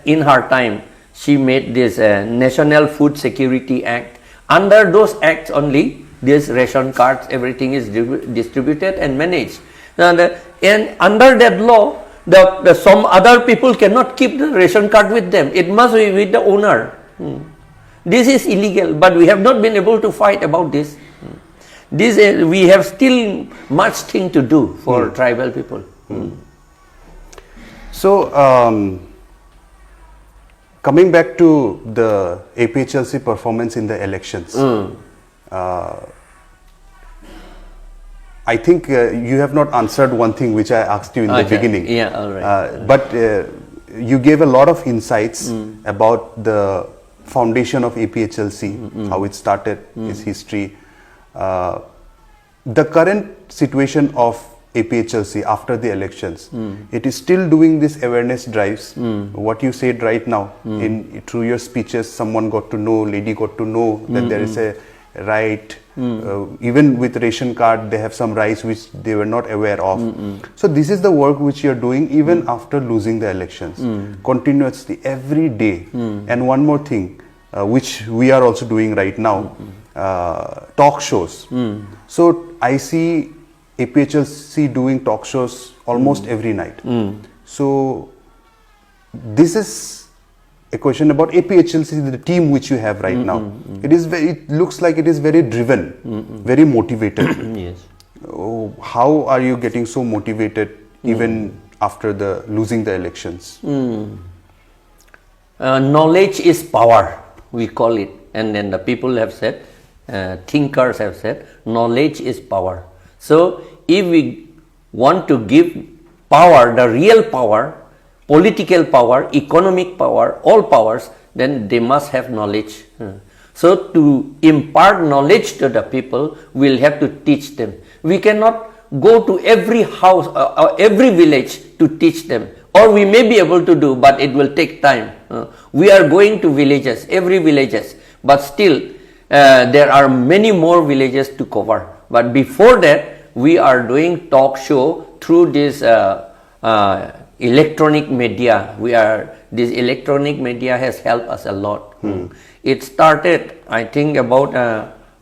[SPEAKER 2] In her time, she made this National Food Security Act. Under those acts only, this ration cards, everything is distributed and managed. And under that law, some other people cannot keep the ration card with them. It must be with the owner. This is illegal, but we have not been able to fight about this. We have still much thing to do for tribal people.
[SPEAKER 1] So, coming back to the APHLC performance in the elections, I think you have not answered one thing which I asked you in the beginning.
[SPEAKER 2] Yeah, all right.
[SPEAKER 1] But you gave a lot of insights about the foundation of APHLC, how it started, its history. The current situation of APHLC after the elections, it is still doing this awareness drives. What you said right now, through your speeches, someone got to know, lady got to know that there is a right. Even with ration card, they have some rights which they were not aware of. So this is the work which you are doing even after losing the elections, continuously every day. And one more thing, which we are also doing right now, talk shows. So I see APHLC doing talk shows almost every night. So this is a question about APHLC, the team which you have right now. It looks like it is very driven, very motivated.
[SPEAKER 2] Yes.
[SPEAKER 1] How are you getting so motivated even after losing the elections?
[SPEAKER 2] Knowledge is power, we call it. And then the people have said, thinkers have said, knowledge is power. So if we want to give power, the real power, political power, economic power, all powers, then they must have knowledge. So to impart knowledge to the people, we'll have to teach them. We cannot go to every house, every village to teach them. Or we may be able to do, but it will take time. We are going to villages, every villages, but still there are many more villages to cover. But before that, we are doing talk show through this electronic media. This electronic media has helped us a lot. It started, I think, about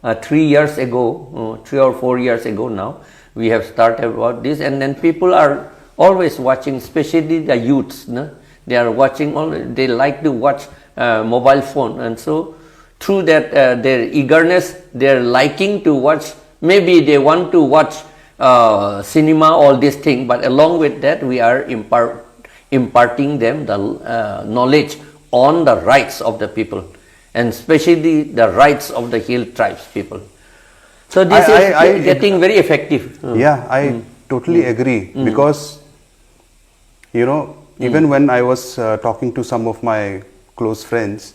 [SPEAKER 2] 3 years ago, 3 or 4 years ago now. We have started about this, and then people are always watching, especially the youths. No? They are watching, they like to watch mobile phone, and so through that their eagerness, their liking to watch, maybe they want to watch cinema, all this thing, but along with that we are imparting them the knowledge on the rights of the people, and especially the rights of the hill tribes people. So this is getting very effective.
[SPEAKER 1] Yeah, I totally agree, because you know, even when I was talking to some of my close friends,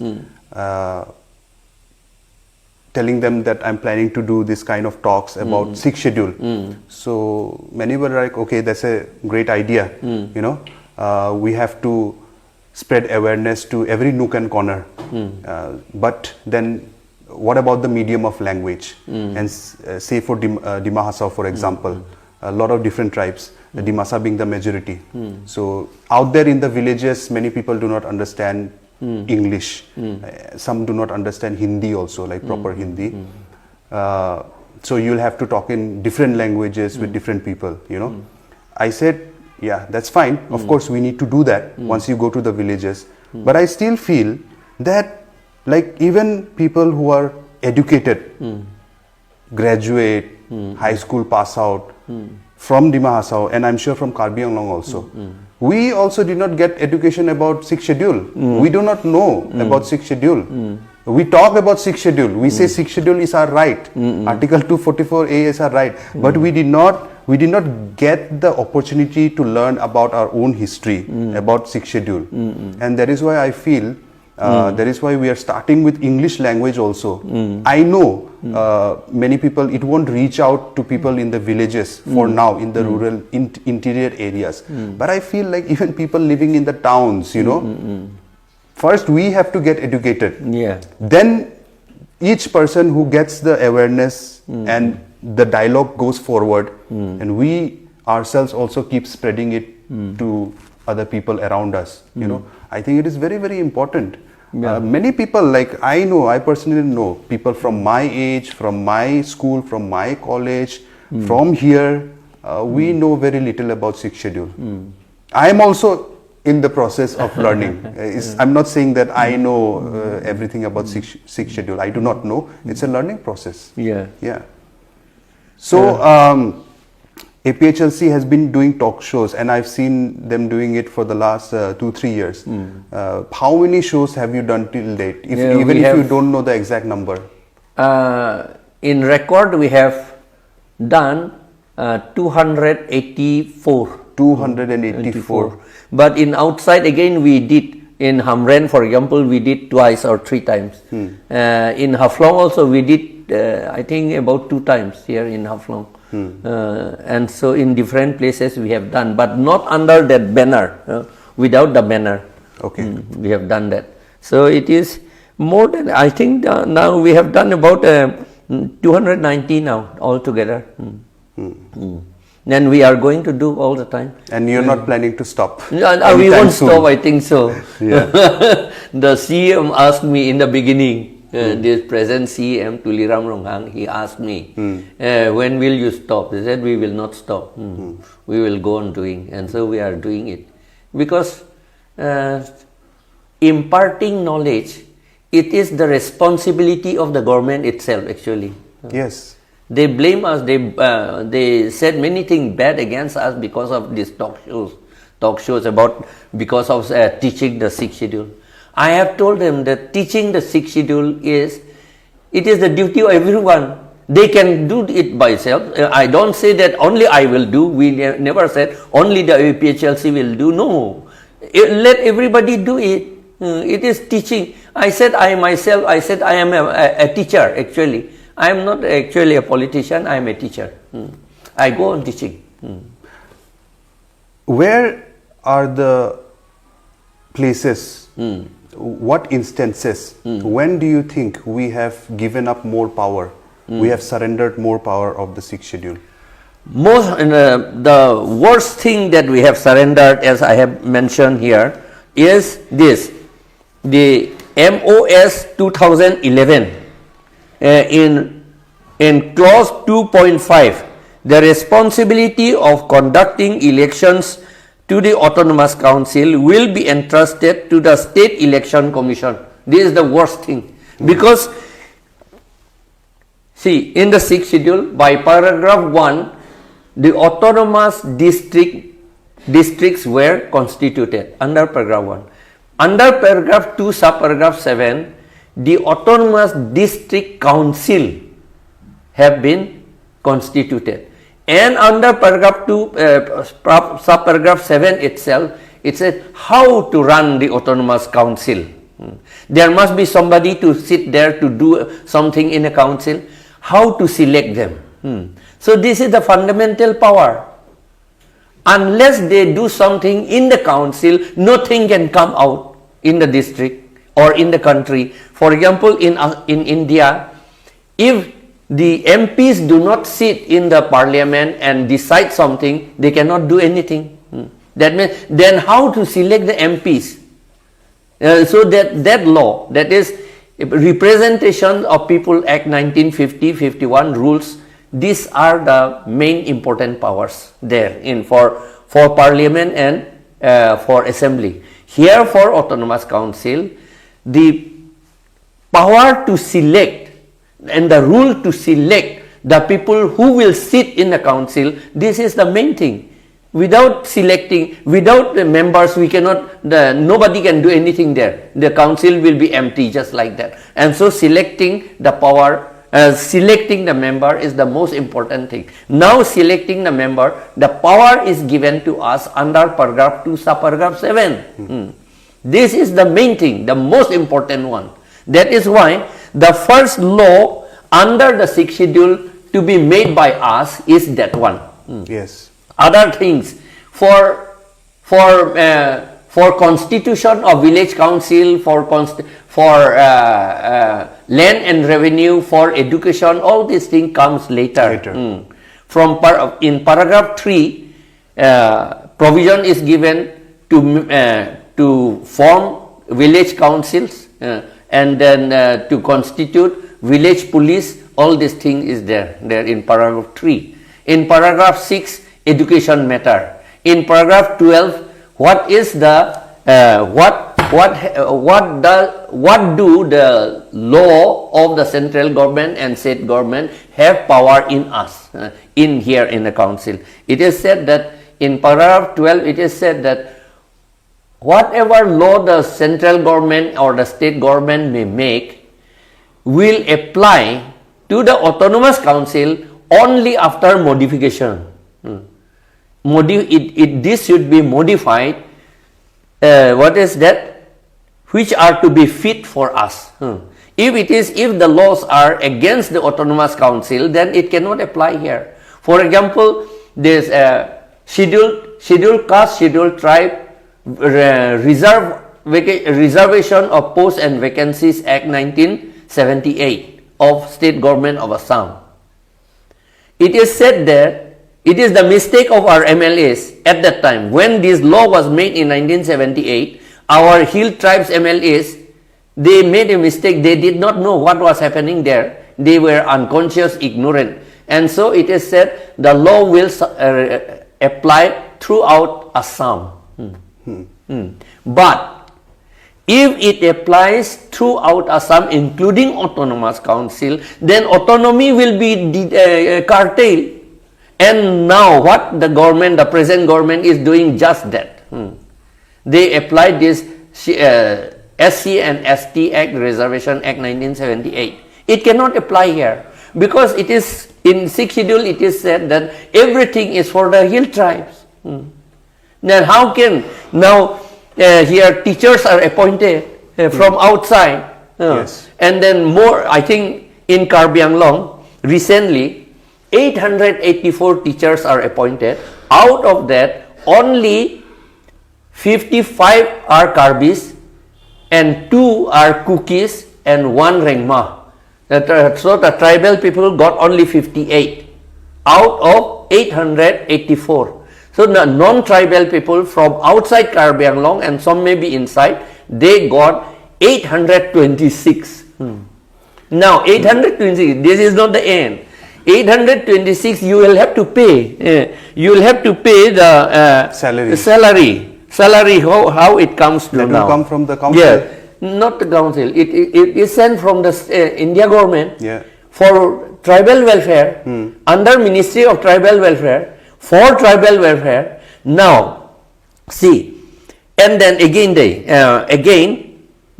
[SPEAKER 1] telling them that I'm planning to do this kind of talks about sixth schedule. So many were like, okay, that's a great idea. You know, we have to spread awareness to every nook and corner. But then what about the medium of language? And say for Dimahasa, for example, a lot of different tribes, the Dimasa being the majority. So out there in the villages, many people do not understand English. Some do not understand Hindi also, like proper Hindi. So you'll have to talk in different languages with different people, you know. I said, yeah, that's fine. Of course, we need to do that once you go to the villages. But I still feel that, like, even people who are educated, graduate, high school pass out, from Dimahasa, and I'm sure from Karbi Anglong also, we also did not get education about sixth schedule. We do not know about sixth schedule. We talk about sixth schedule. We say sixth schedule is our right. Article 244A is our right. But we did not get the opportunity to learn about our own history, about sixth schedule. And that is why I feel, that is why we are starting with English language also. I know many people, it won't reach out to people in the villages for now, in the rural interior areas. But I feel like even people living in the towns, you know, first we have to get educated. Then each person who gets the awareness and the dialogue goes forward, and we ourselves also keep spreading it to other people around us. You know, I think it is very, very important. Many people, like I personally know people from my age, from my school, from my college, from here, we know very little about sixth schedule. I am also in the process of learning. I'm not saying that I know everything about sixth schedule. I do not know. It's a learning process.
[SPEAKER 2] Yeah.
[SPEAKER 1] So APHLC has been doing talk shows, and I've seen them doing it for the last 2-3 years. How many shows have you done till date? Even if you don't know the exact number.
[SPEAKER 2] In record, we have done 284.
[SPEAKER 1] 284.
[SPEAKER 2] But in outside, again, we did. In Hamren, for example, we did twice or 3 times. In Haflong also, we did, I think, about 2 times here in Haflong. And so in different places we have done, but not under that banner, without the banner.
[SPEAKER 1] Okay.
[SPEAKER 2] We have done that. So it is more than, I think now we have done about 290 now altogether. And we are going to do all the time.
[SPEAKER 1] And you're not planning to stop?
[SPEAKER 2] We won't stop, I think so. The CM asked me in the beginning, this present CM Tuliram Ronghang, he asked me, when will you stop? He said, we will not stop. We will go on doing. And so we are doing it. Because imparting knowledge, it is the responsibility of the government itself, actually.
[SPEAKER 1] Yes.
[SPEAKER 2] They blame us, they said many things bad against us because of these talk shows because of teaching the sixth schedule. I have told them that teaching the sixth schedule is the duty of everyone. They can do it by self. I don't say that only I will do. We never said only the APHLC will do. No, let everybody do it. It is teaching. I said I am a teacher actually. I am not actually a politician, I am a teacher. I go on teaching.
[SPEAKER 1] Where are the places, what instances, when do you think we have given up more power, we have surrendered more power of the sixth schedule?
[SPEAKER 2] The worst thing that we have surrendered, as I have mentioned here, is this. The MOS 2011. In clause 2.5, the responsibility of conducting elections to the Autonomous Council will be entrusted to the State Election Commission. This is the worst thing. Because, see, in the sixth schedule, by paragraph 1, the autonomous districts were constituted under paragraph 1. Under paragraph 2, subparagraph 7, the Autonomous District Council have been constituted. And under paragraph 2, subparagraph 7 itself, it says how to run the Autonomous Council. There must be somebody to sit there to do something in a council, how to select them. So this is the fundamental power. Unless they do something in the council, nothing can come out in the district or in the country. For example, in India, if the MPs do not sit in the parliament and decide something, they cannot do anything. That means, then how to select the MPs? So that law, that is Representation of People Act 1950-51 rules, these are the main important powers there for parliament and for assembly. Here for Autonomous Council, the power to select and the rule to select the people who will sit in the council, this is the main thing. Without selecting, without the members, we cannot, nobody can do anything there. The council will be empty just like that. And so selecting the power, selecting the member is the most important thing. Now selecting the member, the power is given to us under paragraph 2, subparagraph 7. This is the main thing, the most important one. That is why the first law under the sixth schedule to be made by us is that one.
[SPEAKER 1] Yes.
[SPEAKER 2] Other things for constitution of village council, for land and revenue, for education, all these things comes later. In paragraph 3, provision is given to form village councils and then to constitute village police. All this thing is there in paragraph 3. In paragraph 6, education matter. In paragraph 12, what is the what do the law of the central government and state government have power in us, in here in the council? It is said that in paragraph 12, it is said that whatever law the central government or the state government may make will apply to the autonomous council only after modification. This should be modified. What is that? Which are to be fit for us. If the laws are against the autonomous council, then it cannot apply here. For example, this scheduled caste, scheduled tribe Reservation of Posts and Vacancies Act 1978 of State Government of Assam. It is said that it is the mistake of our MLAs at that time. When this law was made in 1978, our hill tribes MLAs, they made a mistake. They did not know what was happening there. They were unconscious, ignorant. And so it is said the law will apply throughout Assam. But if it applies throughout Assam, including autonomous council, then autonomy will be curtailed. And now what the government, the present government is doing just that. They applied this SC and ST Act, Reservation Act 1978. It cannot apply here because it is in 6th schedule it is said that everything is for the hill tribes. Then how can now here teachers are appointed from outside?
[SPEAKER 1] Yes.
[SPEAKER 2] And then more, I think in Karbi Anglong recently 884 teachers are appointed. Out of that, only 55 are Karbis and 2 are Kukis and 1 Rengma. So the tribal people got only 58 out of 884. So the non-tribal people from outside Karbi Anglong and some may be inside, they got 826. Now 826, this is not the end. 826 you will have to pay. You will have to pay the salary. How it comes to
[SPEAKER 1] that
[SPEAKER 2] now?
[SPEAKER 1] Will come from the council.
[SPEAKER 2] Yeah, not the council. It is sent from the India government.
[SPEAKER 1] Yeah.
[SPEAKER 2] For tribal welfare, under Ministry of Tribal Welfare, for tribal welfare. Now, see, and then again.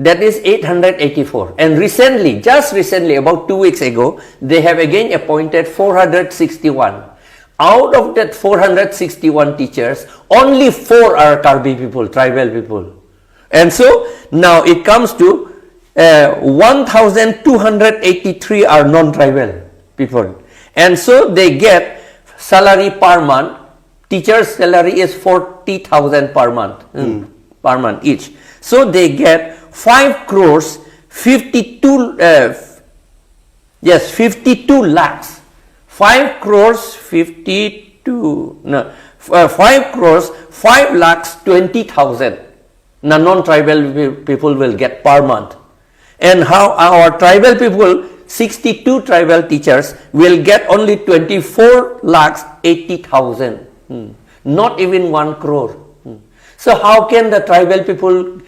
[SPEAKER 2] That is 884. And recently, just recently, about 2 weeks ago, they have again appointed 461. Out of that 461 teachers, only 4 are Karbi people, tribal people. And so, now it comes to 1,283 are non-tribal people. And so, they get salary per month. Teacher's salary is 40,000 per month, per month each. So, they get 5 crores 52 lakhs 5 crores 52 no 5 crores 5 lakhs 20,000 non-tribal people will get per month. And how our tribal people, 62 tribal teachers will get only 24 lakhs 80,000, not even 1 crore. So how can the tribal people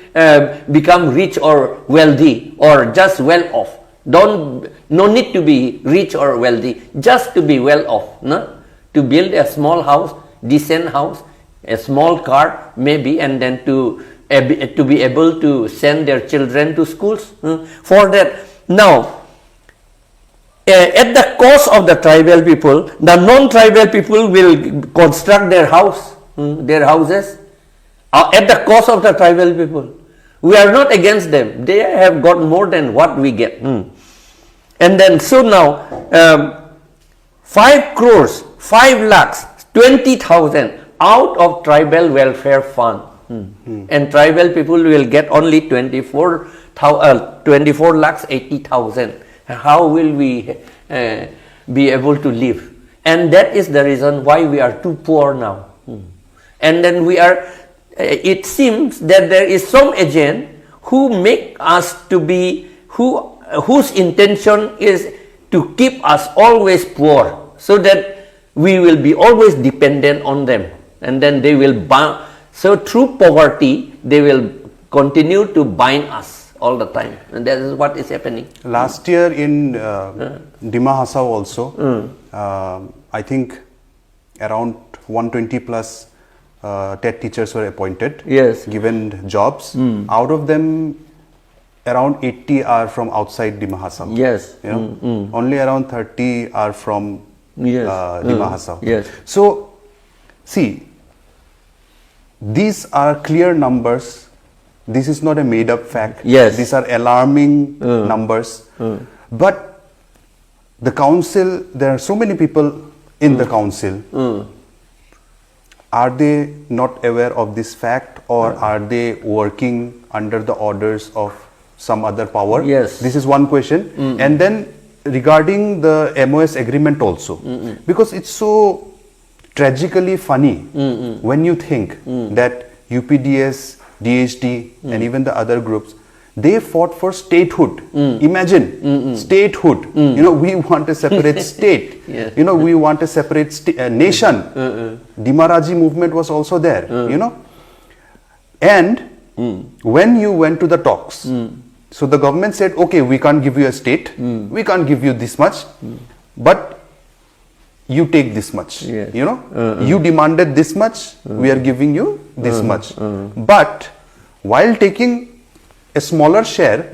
[SPEAKER 2] become rich or wealthy or just well off? No need to be rich or wealthy, just to be well off. No? To build a small house, decent house, a small car maybe, and then to be able to send their children to schools. For that, now at the cost of the tribal people, the non-tribal people will construct their houses. At the cost of the tribal people. We are not against them. They have got more than what we get. And then, so now, 5 crores, 5 lakhs, 20,000 out of tribal welfare fund. And tribal people will get only 24 lakhs 80,000. How will we be able to live? And that is the reason why we are too poor now. And then we are, it seems that there is some agent who make us to be, whose intention is to keep us always poor, so that we will be always dependent on them, and then they will bind. So through poverty, they will continue to bind us all the time, and that is what is happening.
[SPEAKER 1] Last year in Dimahasa also, I think around 120 plus TED teachers were appointed,
[SPEAKER 2] Yes.
[SPEAKER 1] given jobs. Out of them, around 80 are from outside Dimahasa.
[SPEAKER 2] Yes.
[SPEAKER 1] You know, only around 30 are from
[SPEAKER 2] Yes.
[SPEAKER 1] Dimahasa.
[SPEAKER 2] Yes.
[SPEAKER 1] So, see, these are clear numbers. This is not a made-up fact.
[SPEAKER 2] Yes.
[SPEAKER 1] These are alarming numbers. But the council, there are so many people in the council. Are they not aware of this fact, or are they working under the orders of some other power?
[SPEAKER 2] Yes.
[SPEAKER 1] This is one question. And then regarding the MOS agreement also, because it's so tragically funny when you think that UPDS, DHD and even the other groups, they fought for statehood. Imagine statehood. You know, we want a separate state.
[SPEAKER 2] Yes.
[SPEAKER 1] You know, we want a separate nation. Dimaraji movement was also there. You know, and when you went to the talks, so the government said, okay, we can't give you a state, we can't give you this much, but you take this much.
[SPEAKER 2] Yes.
[SPEAKER 1] You know, you demanded this much, we are giving you this much. But while taking a smaller share,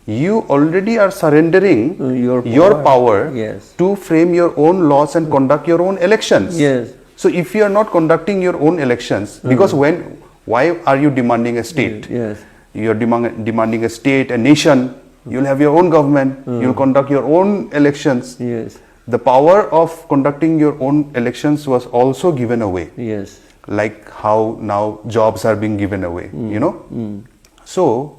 [SPEAKER 1] you already are surrendering your power
[SPEAKER 2] Yes.
[SPEAKER 1] to frame your own laws and conduct your own elections.
[SPEAKER 2] Yes.
[SPEAKER 1] So if you are not conducting your own elections, because why are you demanding a state?
[SPEAKER 2] Yes.
[SPEAKER 1] You are demanding a state, a nation. You'll have your own government. You'll conduct your own elections.
[SPEAKER 2] Yes.
[SPEAKER 1] The power of conducting your own elections was also given away.
[SPEAKER 2] Yes.
[SPEAKER 1] Like how now jobs are being given away, you know. So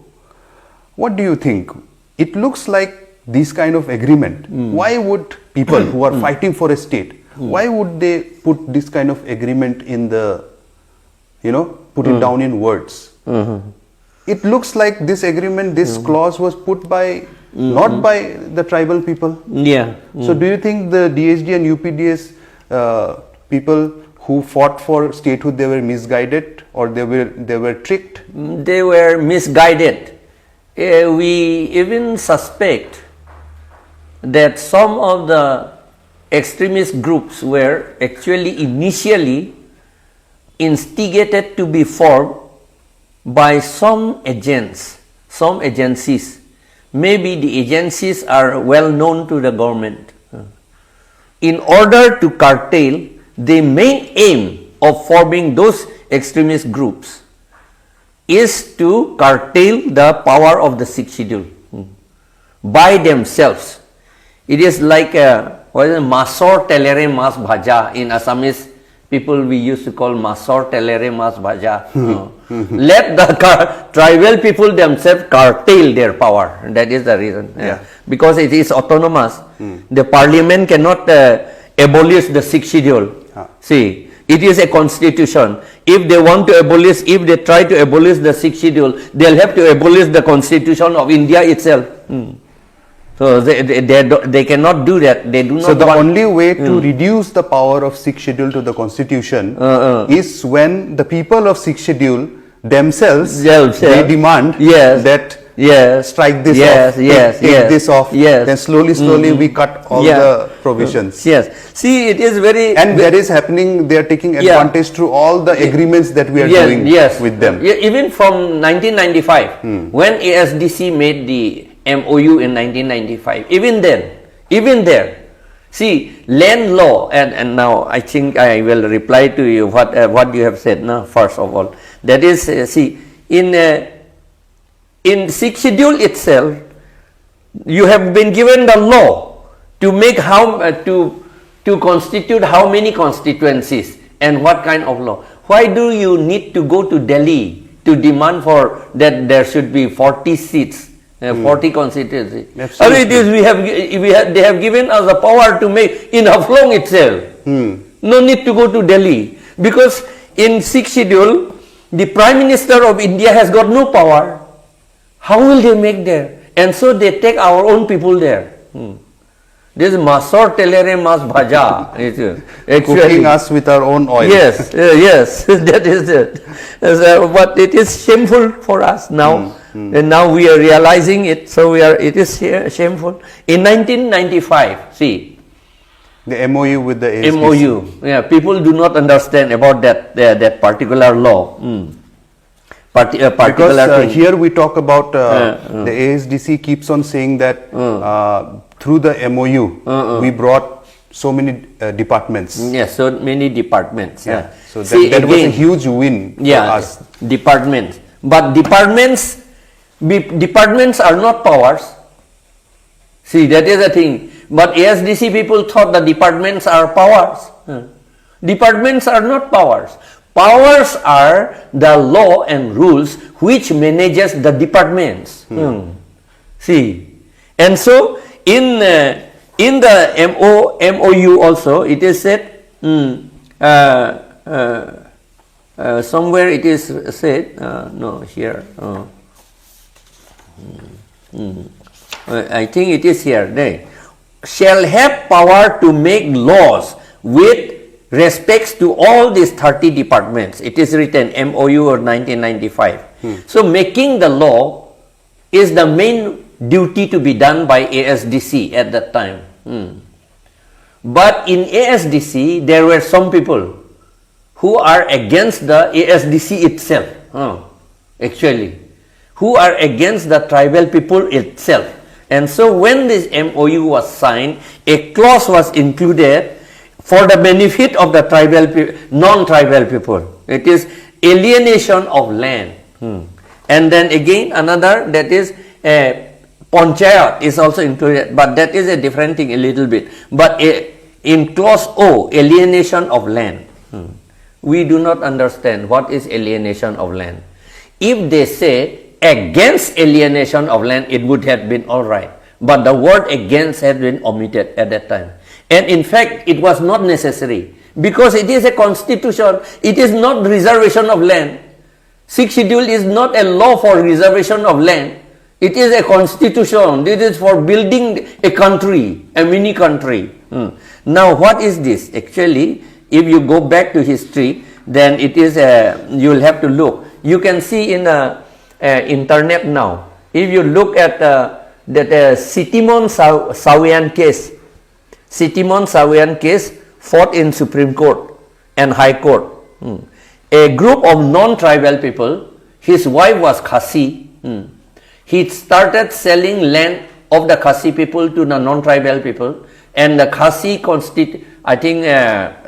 [SPEAKER 1] what do you think? It looks like this kind of agreement. Why would people who are fighting for a state, why would they put this kind of agreement in the, you know, put it down in words? It looks like this agreement, this clause was put by, not by the tribal people.
[SPEAKER 2] Yeah.
[SPEAKER 1] So do you think the DHD and UPDS people who fought for statehood, they were misguided, or they were tricked?
[SPEAKER 2] They were misguided. We even suspect that some of the extremist groups were actually initially instigated to be formed by some agents, some agencies. Maybe the agencies are well known to the government. In order to curtail the main aim of forming those extremist groups is to curtail the power of the sixth schedule by themselves. It is like masor telere mas bhaja. In Assamese people we used to call masor telere mas bhaja. Let the tribal people themselves curtail their power. That is the reason. Because it is autonomous. The parliament cannot abolish the sixth schedule. See, it is a constitution. If they want to abolish, if they try to abolish the sixth schedule, they'll have to abolish the constitution of India itself. So they cannot do that. They do not.
[SPEAKER 1] So the only way to reduce the power of sixth schedule to the constitution is when the people of sixth schedule themselves they demand that strike this off, take this off, then slowly we cut all the provisions.
[SPEAKER 2] See, it is very,
[SPEAKER 1] and that is happening. They are taking advantage through all the agreements that we are doing with them.
[SPEAKER 2] Even from 1995, when ASDC made the MOU in 1995, even there, see, land law, and now I think I will reply to you what you have said now, first of all. That is, see, in sixth schedule itself, you have been given the law to make to constitute how many constituencies and what kind of law. Why do you need to go to Delhi to demand for that there should be 40 seats, 40 constituencies? They have given us the power to make in Aphlc itself. No need to go to Delhi, because in sixth schedule, the Prime Minister of India has got no power. How will they make there? And so they take our own people there. This masor telere mas bhaja.
[SPEAKER 1] Cooking us with our own oil.
[SPEAKER 2] Yes, yes, that is it. But it is shameful for us now. And now we are realizing it, so it is shameful. In 1995, see.
[SPEAKER 1] The MOU with the ASDC.
[SPEAKER 2] MOU, yeah, people do not understand about that particular law.
[SPEAKER 1] Because here we talk about the ASDC keeps on saying that through the MOU we brought so many departments.
[SPEAKER 2] Yes, so many departments. Yeah.
[SPEAKER 1] So that was a huge win for us.
[SPEAKER 2] Departments. But departments are not powers. See, that is the thing. But ASDC people thought the departments are powers. Departments are not powers. Powers are the law and rules which manages the departments. See, and so in the MOU also it is said somewhere it is said no here. I think it is here. They shall have power to make laws with respects to all these 30 departments. It is written MOU or 1995. So making the law is the main duty to be done by ASDC at that time. But in ASDC there were some people who are against the ASDC itself. Actually, who are against the tribal people itself. And so when this MOU was signed, a clause was included for the benefit of the non-tribal people. It is alienation of land. And then again another, that is panchayat is also included, but that is a different thing a little bit. But in clause O, alienation of land, we do not understand what is alienation of land. If they say against alienation of land, it would have been all right. But the word against had been omitted at that time. And in fact, it was not necessary because it is a constitution. It is not reservation of land. Sixth schedule is not a law for reservation of land. It is a constitution. It is for building a country, a mini country. Now, what is this? Actually, if you go back to history, then it is you will have to look. You can see in internet now. If you look at that Sitimon Sawian case, Sitimon Sawian case fought in Supreme Court and High Court. A group of non-tribal people, his wife was Khasi. He started selling land of the Khasi people to the non-tribal people, and the Khasi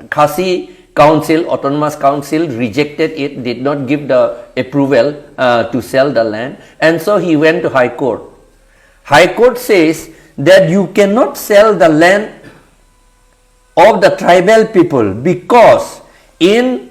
[SPEAKER 2] Khasi Council, Autonomous Council rejected it, did not give the approval to sell the land, and so he went to High Court. High Court says that you cannot sell the land of the tribal people because in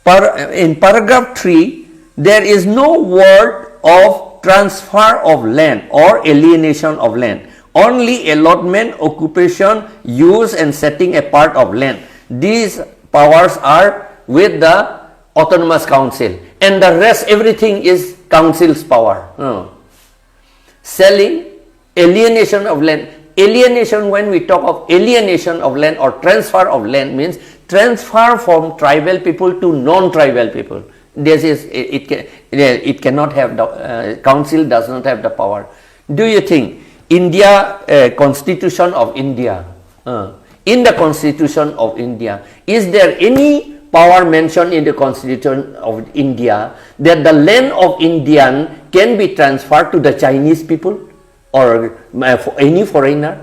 [SPEAKER 2] paragraph 3 there is no word of transfer of land or alienation of land. Only allotment, occupation, use and setting apart of land. These powers are with the Autonomous Council, and the rest everything is Council's power. Selling, alienation of land. Alienation, when we talk of alienation of land or transfer of land, means transfer from tribal people to non-tribal people. This is it cannot have the Council does not have the power. Do you think India, Constitution of India, in the Constitution of India, is there any power mentioned in the Constitution of India that the land of Indian can be transferred to the Chinese people or any foreigner,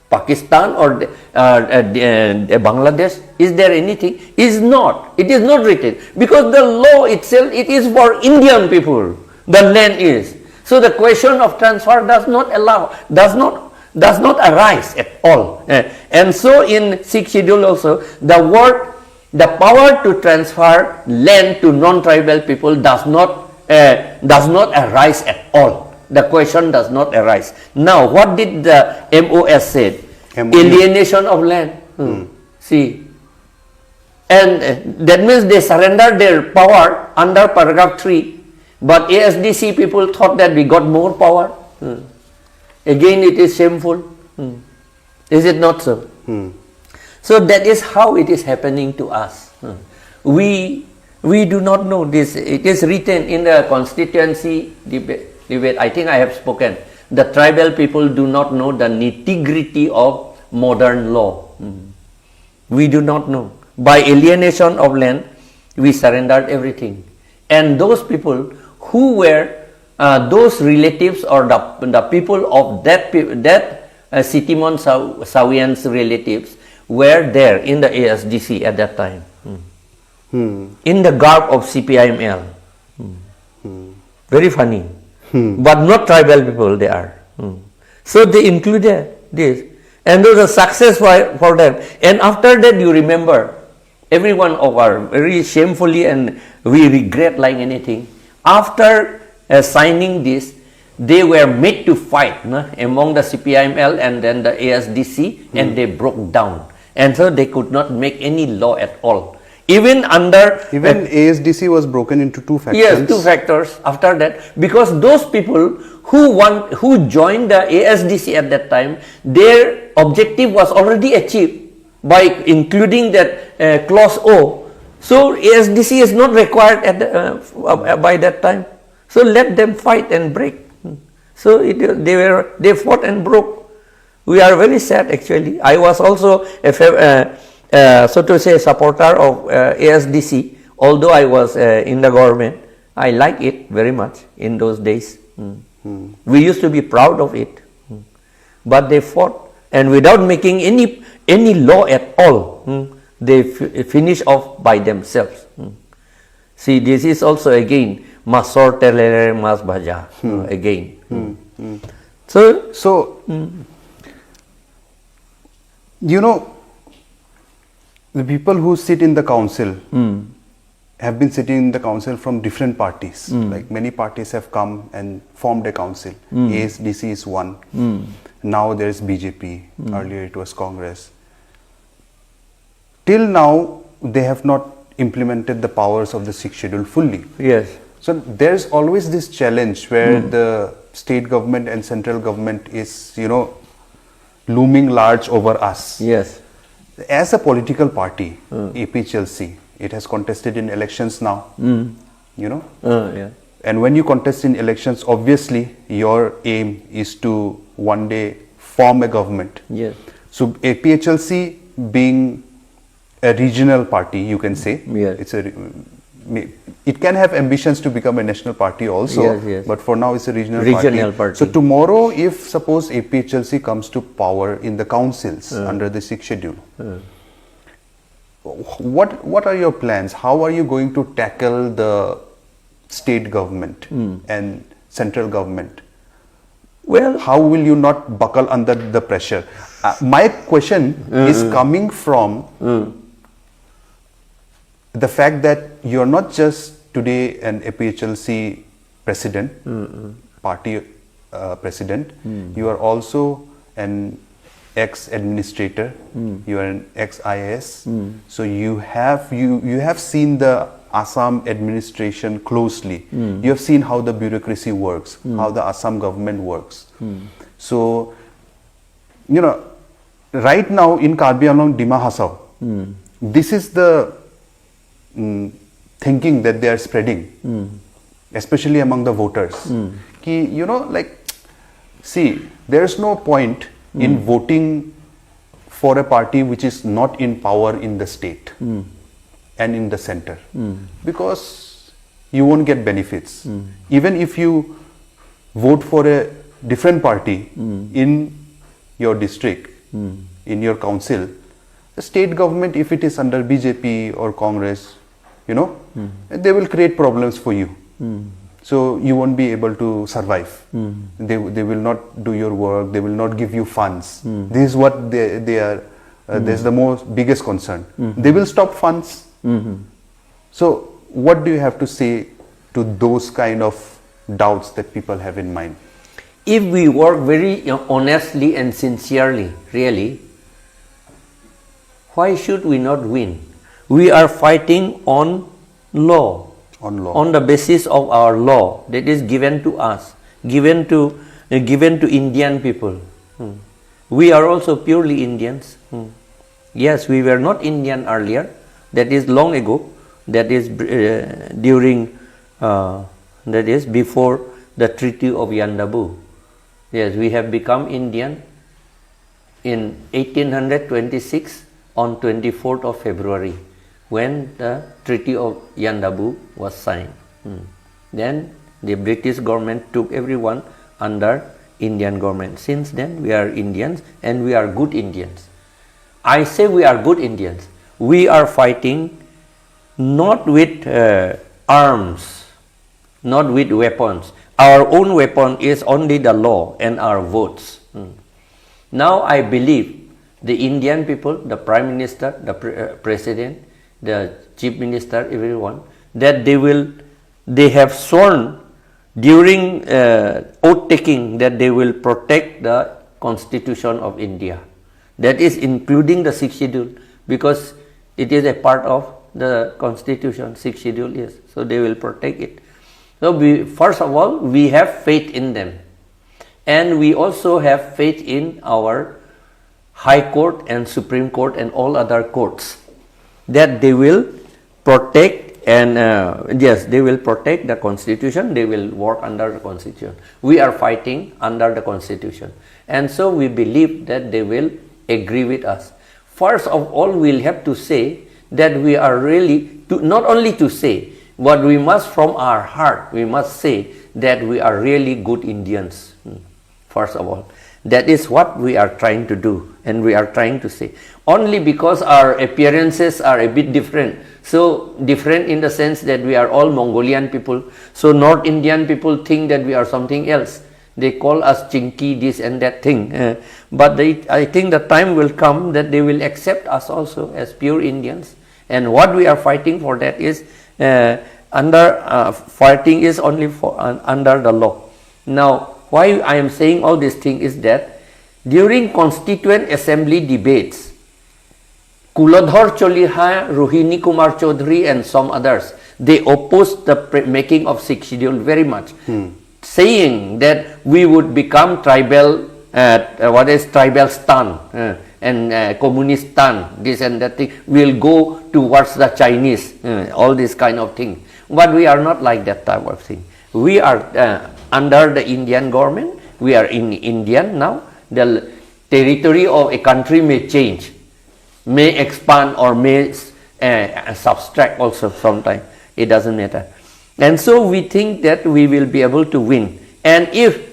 [SPEAKER 2] Pakistan or Bangladesh? Is there anything? Is not. It is not written because the law itself, it is for Indian people. The land is. So the question of transfer does not arise at all. And so in sixth schedule also, the power to transfer land to non-tribal people does not arise at all. The question does not arise. Now, what did the MOS say? Alienation of land. See, And that means they surrendered their power under paragraph 3, but ASDC people thought that we got more power. Again, it is shameful. Is it not so? So that is how it is happening to us. We do not know this. It is written in the constituency debate. I think I have spoken. The tribal people do not know the nitty-gritty of modern law. We do not know. By alienation of land, we surrendered everything. And those people who were those relatives or the people of that Sitimon Sawian's relatives were there in the ASDC at that time. In the garb of CPIML. Very funny. But not tribal people they are. So they included this. And there was a success for them. And after that, you remember, every one of our very shamefully, and we regret like anything, after signing this, they were made to fight among the CPIML and then the ASDC, and they broke down. And so they could not make any law at all. Even
[SPEAKER 1] ASDC was broken into two factions.
[SPEAKER 2] Yes, two factors after that, because those people who joined the ASDC at that time, their objective was already achieved by including that clause O. So ASDC is not required at by that time. So let them fight and break. So they fought and broke. We are very sad actually. I was also so to say supporter of ASDC, although I was in the government. I like it very much in those days. We used to be proud of it, but they fought, and without making any law at all, they finish off by themselves. See, this is also again masor telere mas baja again.
[SPEAKER 1] So you know, the people who sit in the council have been sitting in the council from different parties. Like many parties have come and formed a council. ASDC is one. Now there is BJP. Earlier it was Congress. Till now, they have not implemented the powers of the 6th schedule fully.
[SPEAKER 2] Yes.
[SPEAKER 1] So there's always this challenge where the state government and central government is, looming large over us.
[SPEAKER 2] Yes.
[SPEAKER 1] As a political party, APHLC, it has contested in elections now.
[SPEAKER 2] Yeah.
[SPEAKER 1] And when you contest in elections, obviously your aim is to one day form a government.
[SPEAKER 2] Yes.
[SPEAKER 1] So APHLC being a regional party, you can say,
[SPEAKER 2] yes.
[SPEAKER 1] It can have ambitions to become a national party also,
[SPEAKER 2] yes.
[SPEAKER 1] But for now it's a regional party. So tomorrow, if suppose APHLC comes to power in the councils under the 6th schedule, what are your plans? How are you going to tackle the state government and central government?
[SPEAKER 2] Well,
[SPEAKER 1] how will you not buckle under the pressure? My question is coming from the fact that you're not just today an APHLC president, party president, you are also an ex-administrator, you are an ex-IAS, so you have seen the Assam administration closely, you have seen how the bureaucracy works, how the Assam government works. So, right now in Karbi Anglong, Dima Hasao, this is the thinking that they are spreading, especially among the voters. See, there's no point in voting for a party which is not in power in the state and in the center, because you won't get benefits. Even if you vote for a different party in your district, in your council, the state government, if it is under BJP or Congress, they will create problems for you. So you won't be able to survive. They will not do your work. They will not give you funds. This is what they are. That's the biggest concern. They will stop funds. So what do you have to say to those kind of doubts that people have in mind?
[SPEAKER 2] If we work very honestly and sincerely, really, why should we not win? We are fighting on law.
[SPEAKER 1] On law.
[SPEAKER 2] On the basis of our law that is given to us, given to Indian people. We are also purely Indians. Yes, we were not Indian earlier. That is long ago. That is that is before the Treaty of Yandabu. Yes, we have become Indian in 1826 on 24th of February when the Treaty of Yandabu was signed. Then the British government took everyone under Indian government. Since then we are Indians and we are good Indians. I say we are good Indians. We are fighting not with arms, not with weapons. Our own weapon is only the law and our votes. Now I believe the Indian people, the Prime Minister, the President, the Chief Minister, everyone, that they have sworn during oath taking that they will protect the Constitution of India. That is including the 6th schedule, because it is a part of the Constitution, 6th schedule is. So they will protect it. So first of all, we have faith in them. And we also have faith in our High Court and Supreme Court and all other courts, that they will protect and yes, they will protect the Constitution, they will work under the Constitution. We are fighting under the Constitution. And so we believe that they will agree with us. First of all, we'll have to say that we are really, not only to say, but we must from our heart, we must say that we are really good Indians. First of all, that is what we are trying to do and we are trying to say. Only because our appearances are a bit different. So different in the sense that we are all Mongolian people. So North Indian people think that we are something else. They call us chinky, this and that thing. But I think the time will come that they will accept us also as pure Indians. And what we are fighting for, that is fighting is only for under the law. Now, why I am saying all these things is that during Constituent Assembly debates, Kuladhar Choliha, Rohini Kumar Chaudhary and some others, they opposed the making of 6th schedule very much, saying that we would become tribal, Tribalistan and Communistan, this and that thing, will go towards the Chinese, all this kind of thing. But we are not like that type of thing. We are under the Indian government, we are in Indian now. The territory of a country may change, may expand or may subtract also sometime. It doesn't matter. And so we think that we will be able to win. And if,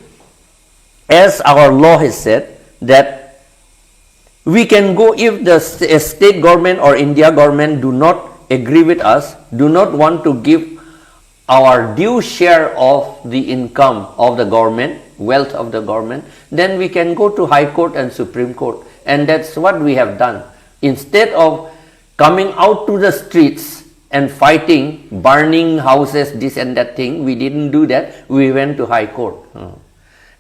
[SPEAKER 2] as our law has said, that we can go, if the state government or India government do not agree with us, do not want to give our due share of the income of the government, wealth of the government, then we can go to High Court and Supreme Court. And that's what we have done. Instead of coming out to the streets and fighting, burning houses, this and that thing, we didn't do that. We went to High Court.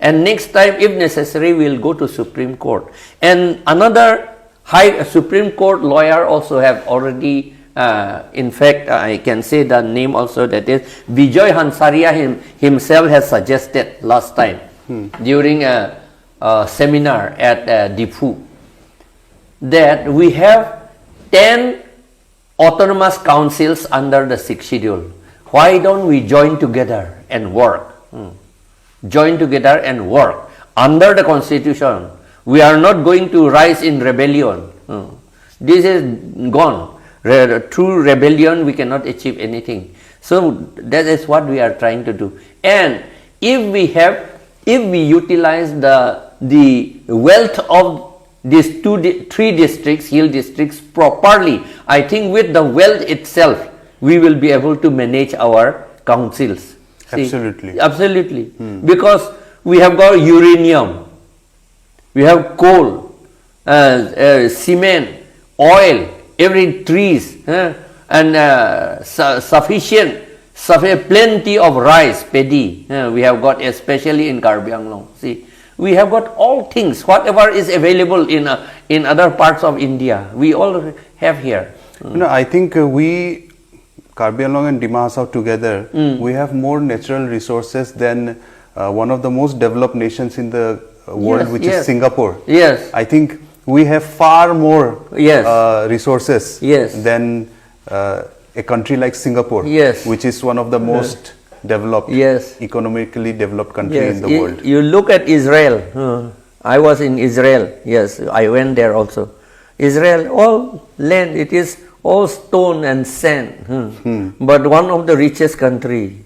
[SPEAKER 2] And next time, if necessary, we'll go to Supreme Court. And another Supreme Court lawyer also have already, in fact, I can say the name also, that is Vijay Hansaria himself has suggested last time during a seminar at Difu, that we have 10 autonomous councils under the 6th schedule. Why don't we join together and work? Join together and work under the Constitution. We are not going to rise in rebellion. This is gone. Through rebellion we cannot achieve anything. So that is what we are trying to do. And if we utilize the wealth of these 3 districts, hill districts, properly, I think with the wealth itself we will be able to manage our councils. See?
[SPEAKER 1] Absolutely.
[SPEAKER 2] Absolutely. Because we have got uranium, we have coal, cement, oil, every trees, and sufficient, plenty of rice, paddy. We have got, especially in Karbi Anglong. See, we have got all things, whatever is available in other parts of India, we all have here.
[SPEAKER 1] You know, I think we, Karbi Anglong and Dima Hasao together, we have more natural resources than one of the most developed nations in the world,
[SPEAKER 2] Yes,
[SPEAKER 1] which
[SPEAKER 2] yes.
[SPEAKER 1] is Singapore.
[SPEAKER 2] Yes.
[SPEAKER 1] I think we have far more
[SPEAKER 2] Yes.
[SPEAKER 1] resources
[SPEAKER 2] Yes.
[SPEAKER 1] than a country like Singapore,
[SPEAKER 2] Yes.
[SPEAKER 1] which is one of the most developed,
[SPEAKER 2] Yes.
[SPEAKER 1] economically developed country
[SPEAKER 2] Yes.
[SPEAKER 1] in the world.
[SPEAKER 2] You look at Israel. I was in Israel. Yes, I went there also. Israel, all land, it is all stone and sand. But one of the richest country.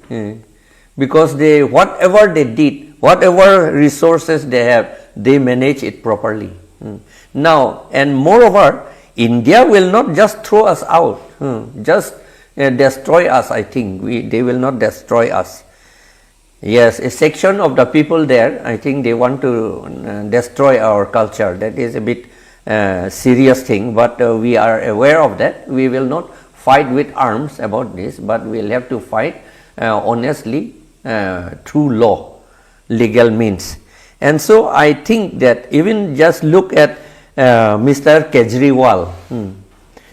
[SPEAKER 2] Because they, whatever they did, whatever resources they have, they manage it properly. Now, and moreover, India will not just throw us out, just destroy us, I think. They will not destroy us. Yes, a section of the people there, I think they want to destroy our culture. That is a bit serious thing, but we are aware of that. We will not fight with arms about this, but we will have to fight honestly through law, legal means. And so I think that even just look at Mr. Kejriwal,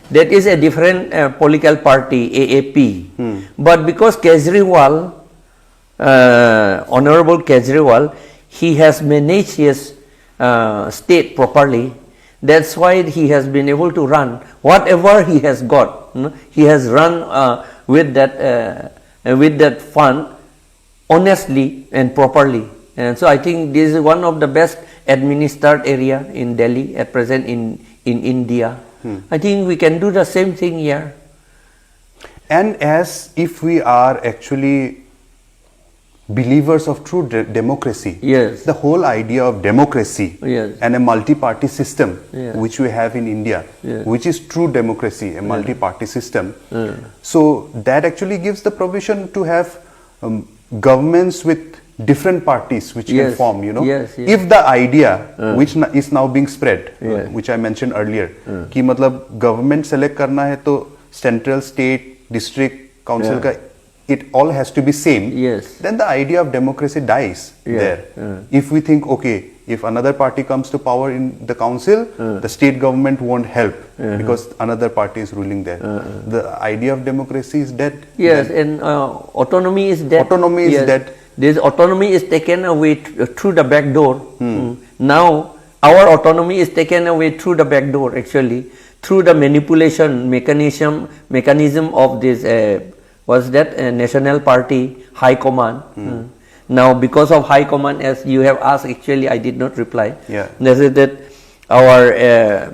[SPEAKER 2] that is a different political party, AAP. But because Kejriwal, Honorable Kejriwal, he has managed his state properly. That's why he has been able to run whatever he has got. He has run with that fund honestly and properly. And so I think this is one of the best administered area in Delhi at present in India. I think we can do the same thing here.
[SPEAKER 1] And as if we are actually believers of true democracy,
[SPEAKER 2] Yes.
[SPEAKER 1] the whole idea of democracy
[SPEAKER 2] Yes.
[SPEAKER 1] and a multi-party system,
[SPEAKER 2] Yes.
[SPEAKER 1] which we have in India,
[SPEAKER 2] Yes.
[SPEAKER 1] which is true democracy, a multi-party system. So that actually gives the provision to have governments with different parties which can
[SPEAKER 2] Yes.
[SPEAKER 1] form, you know.
[SPEAKER 2] Yes, yes.
[SPEAKER 1] If the idea which is now being spread,
[SPEAKER 2] Yes.
[SPEAKER 1] which I mentioned earlier, कि मतलब government select करना है तो central, state, district, council का, it all has to be same.
[SPEAKER 2] Yes.
[SPEAKER 1] Then the idea of democracy dies there. If we think, okay, if another party comes to power in the council, the state government won't help because another party is ruling there. The idea of democracy is dead.
[SPEAKER 2] Yes,
[SPEAKER 1] Then
[SPEAKER 2] and autonomy is dead.
[SPEAKER 1] Autonomy is dead.
[SPEAKER 2] This autonomy is taken away through the back door. Now, our autonomy is taken away through the back door, actually, through the manipulation mechanism of this, what's that, National Party High Command. Now, because of High Command, as you have asked, actually, I did not reply.
[SPEAKER 1] Yeah.
[SPEAKER 2] That is that our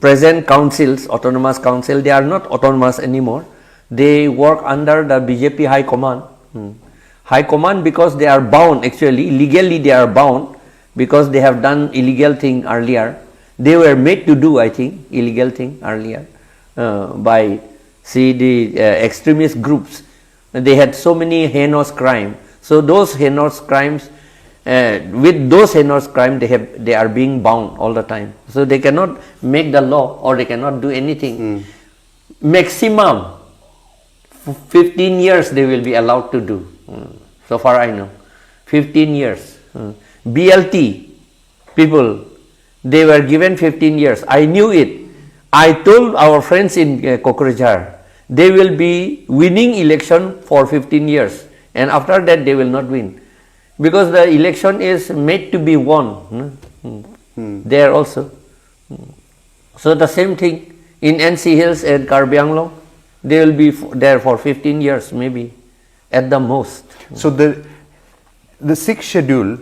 [SPEAKER 2] present councils, autonomous council, they are not autonomous anymore. They work under the BJP High Command. High Command because they are bound, actually, legally they are bound because they have done illegal thing earlier. They were made to do, I think, illegal thing earlier by, see, the extremist groups. They had so many heinous crime. So those heinous crimes, with those heinous crimes, they are being bound all the time. So they cannot make the law or they cannot do anything. Maximum 15 years they will be allowed to do. So far I know, 15 years. BLT people, they were given 15 years. I knew it. I told our friends in Kokrajhar, they will be winning election for 15 years and after that they will not win. Because the election is made to be won there also. So the same thing in NC Hills and Karbi Anglong, they will be there for 15 years maybe at the most.
[SPEAKER 1] So the sixth schedule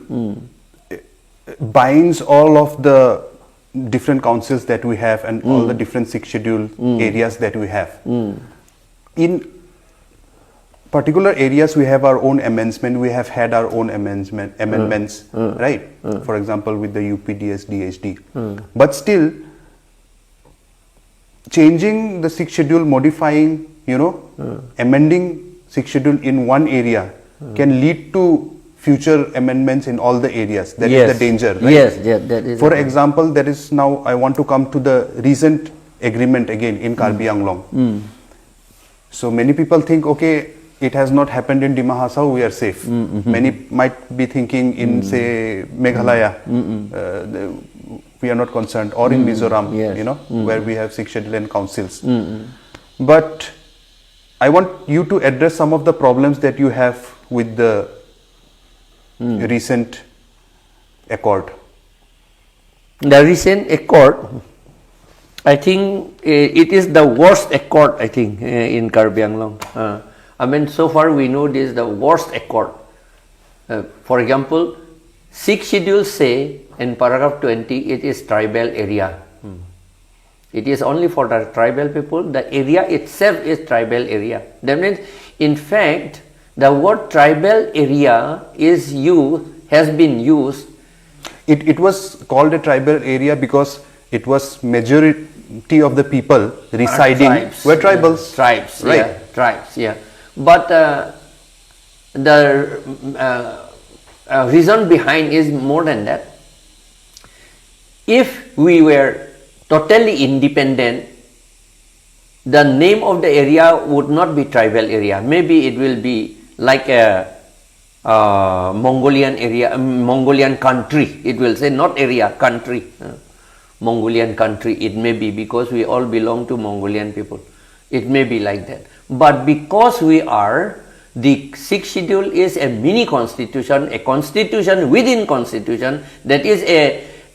[SPEAKER 1] binds all of the different councils that we have and all the different sixth schedule areas that we have. In particular areas we have our own amendment, we have had our own amendments, right? For example, with the UPDS, DHD. But still, changing the sixth schedule, modifying, amending sixth schedule in one area can lead to future amendments in all the areas. That is the danger, right?
[SPEAKER 2] Yes, that is.
[SPEAKER 1] For example, there is now, I want to come to the recent agreement again in Karbi Anglong. So many people think, okay, it has not happened in Dima Hasao, we are safe. Many might be thinking in, say, Meghalaya, we are not concerned, or in Mizoram,
[SPEAKER 2] yes.
[SPEAKER 1] you know, where we have 6 schedule and councils. But I want you to address some of the problems that you have with the recent accord.
[SPEAKER 2] The recent accord, I think it is the worst accord, I think, in Karbi Anglong. I mean, so far we know this is the worst accord. For example, 6 schedules say in paragraph 20 it is tribal area. It is only for the tribal people. The area itself is tribal area. That means, in fact, the word tribal area has been used.
[SPEAKER 1] It was called a tribal area because it was majority of the people residing were tribals.
[SPEAKER 2] Tribes,
[SPEAKER 1] right?
[SPEAKER 2] Yeah, tribes, yeah. But the reason behind is more than that. If we were totally independent, the name of the area would not be tribal area. Maybe it will be like a Mongolian area, Mongolian country. It will say not area, country. Mongolian country, it may be, because we all belong to Mongolian people. It may be like that. But because we are, the 6th schedule is a mini constitution, a constitution within constitution, that is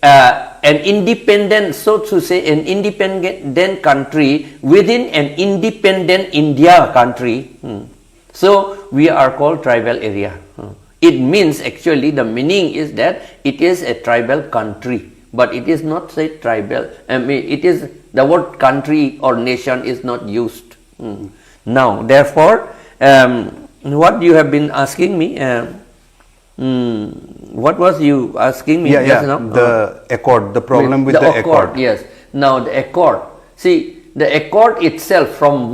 [SPEAKER 2] an independent, so to say, an independent country within an independent India country. So we are called tribal area. It means, actually, the meaning is that it is a tribal country, but it is not say tribal. I mean, it is, the word country or nation is not used. Now, therefore, what you have been asking me, what was you asking me just now?
[SPEAKER 1] The accord, the problem with the accord.
[SPEAKER 2] Yes. Now the accord. See, the accord itself, from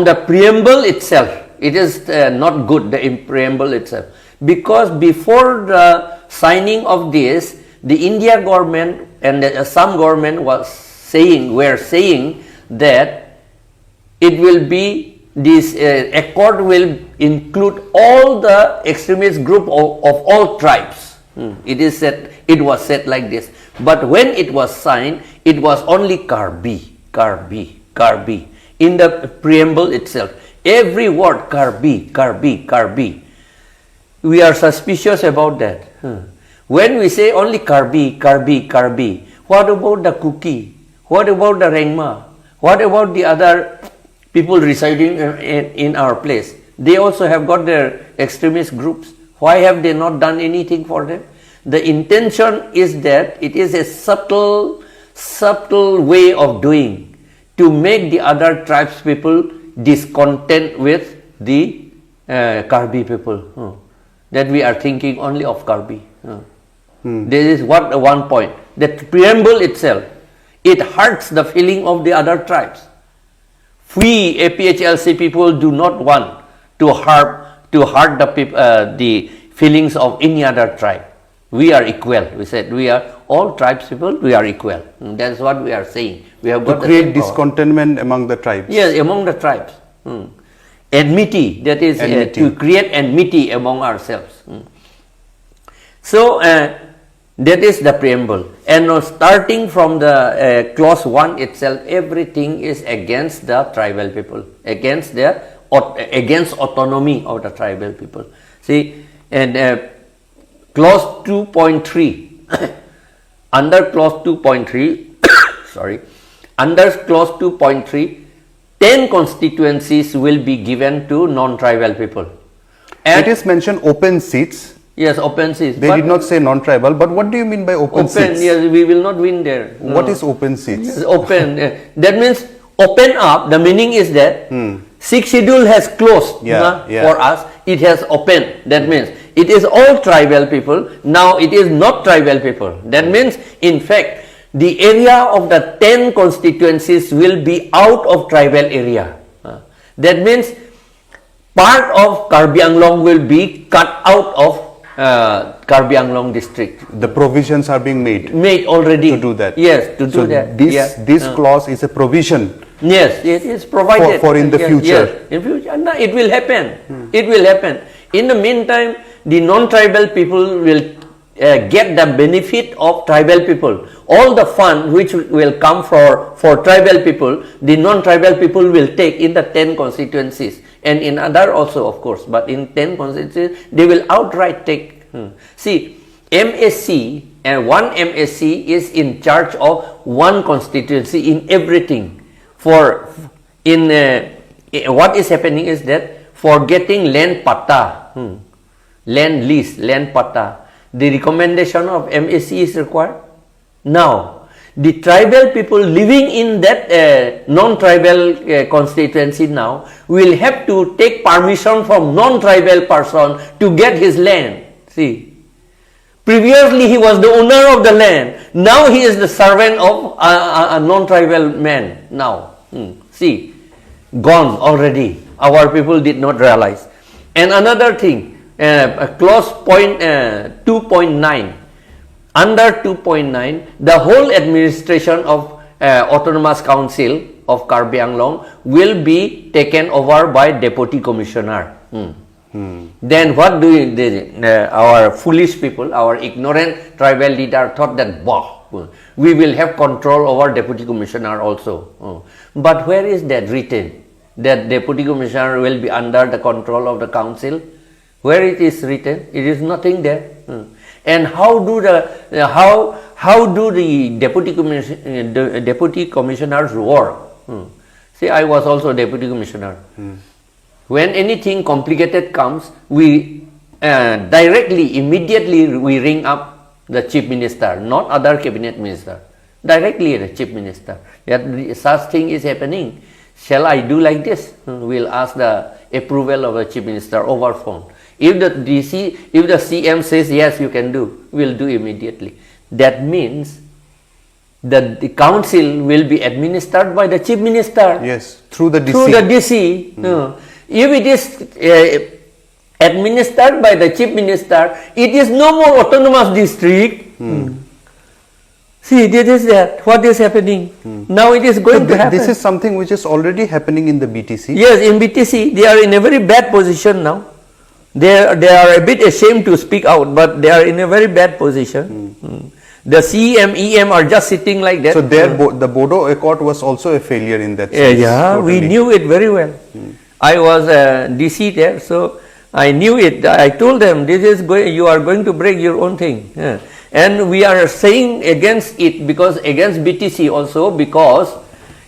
[SPEAKER 2] the preamble itself, it is not good, the preamble itself. Because before the signing of this, the India government and the Assam government were saying that it will be, this accord will include all the extremist group of all tribes. It was said like this. But when it was signed, it was only Karbi. In the preamble itself, every word Karbi. We are suspicious about that. When we say only Karbi, what about the Kuki? What about the Rengma? What about the other people residing in our place? They also have got their extremist groups. Why have they not done anything for them? The intention is that it is a subtle way of doing to make the other tribes people discontent with the Karbi people. That we are thinking only of Karbi. This is one point. The preamble itself, it hurts the feeling of the other tribes. We APHLC people do not want to hurt the feelings of any other tribe. We are equal. We said we are all tribes people. We are equal. That's what we are saying. We have got
[SPEAKER 1] to create discontentment among the tribes.
[SPEAKER 2] Yes, among the tribes. Enmity. That is to create enmity among ourselves. So that is the preamble. And starting from the clause 1 itself, everything is against the tribal people, against autonomy of the tribal people. See, and clause 2.3, under clause 2.3, under clause 2.3, 10 constituencies will be given to non-tribal people. And
[SPEAKER 1] it is mentioned open seats.
[SPEAKER 2] Yes, open seats.
[SPEAKER 1] They did not say non-tribal, but what do you mean by open seats?
[SPEAKER 2] Yes, we will not win there. No.
[SPEAKER 1] What is open seats?
[SPEAKER 2] Yes, open. That means open up. The meaning is that 6th schedule has closed for us. It has opened. That means it is all tribal people. Now it is not tribal people. That means, in fact, the area of the 10 constituencies will be out of tribal area. That means part of Karbi Anglong will be cut out of Karbi Anglong district.
[SPEAKER 1] The provisions are being made.
[SPEAKER 2] Made already.
[SPEAKER 1] To do that.
[SPEAKER 2] Yes, to do that.
[SPEAKER 1] This clause is a provision.
[SPEAKER 2] Yes, it is provided.
[SPEAKER 1] For in the future.
[SPEAKER 2] Yes, in future. No, it will happen. It will happen. In the meantime, the non-tribal people will get the benefit of tribal people. All the fund which will come for tribal people, the non-tribal people will take in the 10 constituencies and in other also of course, but in 10 constituencies they will outright take. See, MSC and one MSC is in charge of one constituency in everything. What is happening is that for getting land pata, land lease, land pata, the recommendation of MSC is required. Now, the tribal people living in that non-tribal constituency now will have to take permission from non-tribal person to get his land. See, previously he was the owner of the land. Now he is the servant of a non-tribal man. Now, see, gone already. Our people did not realize. And another thing. Clause 2.9. Under 2.9, the whole administration of Autonomous Council of Karbi Anglong will be taken over by Deputy Commissioner. Then what do our foolish people, our ignorant tribal leader thought that, we will have control over Deputy Commissioner also. But where is that written? That Deputy Commissioner will be under the control of the council? Where it is written? It is nothing there. And how do the deputy commissioners work? See, I was also deputy commissioner. When anything complicated comes, we directly, immediately we ring up the chief minister, not other cabinet minister. Directly the chief minister. That such thing is happening. Shall I do like this? We'll ask the approval of the chief minister over phone. If the CM says yes, you can do, we'll do immediately. That means that the council will be administered by the chief minister.
[SPEAKER 1] Yes, through the DC.
[SPEAKER 2] Through the DC. If it is administered by the chief minister, it is no more autonomous district. See, this is that. What is happening? Now it is going to happen.
[SPEAKER 1] This is something which is already happening in the BTC.
[SPEAKER 2] Yes, in BTC, they are in a very bad position now. They are a bit ashamed to speak out, but they are in a very bad position. The CEM, EM are just sitting like that.
[SPEAKER 1] So the Bodo Accord was also a failure in that sense.
[SPEAKER 2] Yeah, totally. We knew it very well. I was DC there, so I knew it. I told them, you are going to break your own thing. And we are saying against it, because against BTC also, because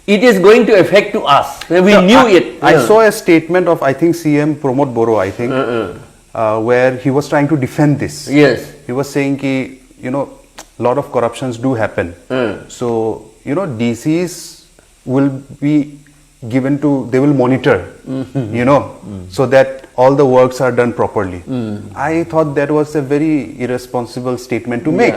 [SPEAKER 2] it is going to affect to us. We knew it.
[SPEAKER 1] I saw a statement of, I think, CM Pramod Boro, I think, where he was trying to defend this.
[SPEAKER 2] Yes.
[SPEAKER 1] He was saying, a lot of corruptions do happen. So, DCs will be given to, they will monitor, so that all the works are done properly. I thought that was a very irresponsible statement to make.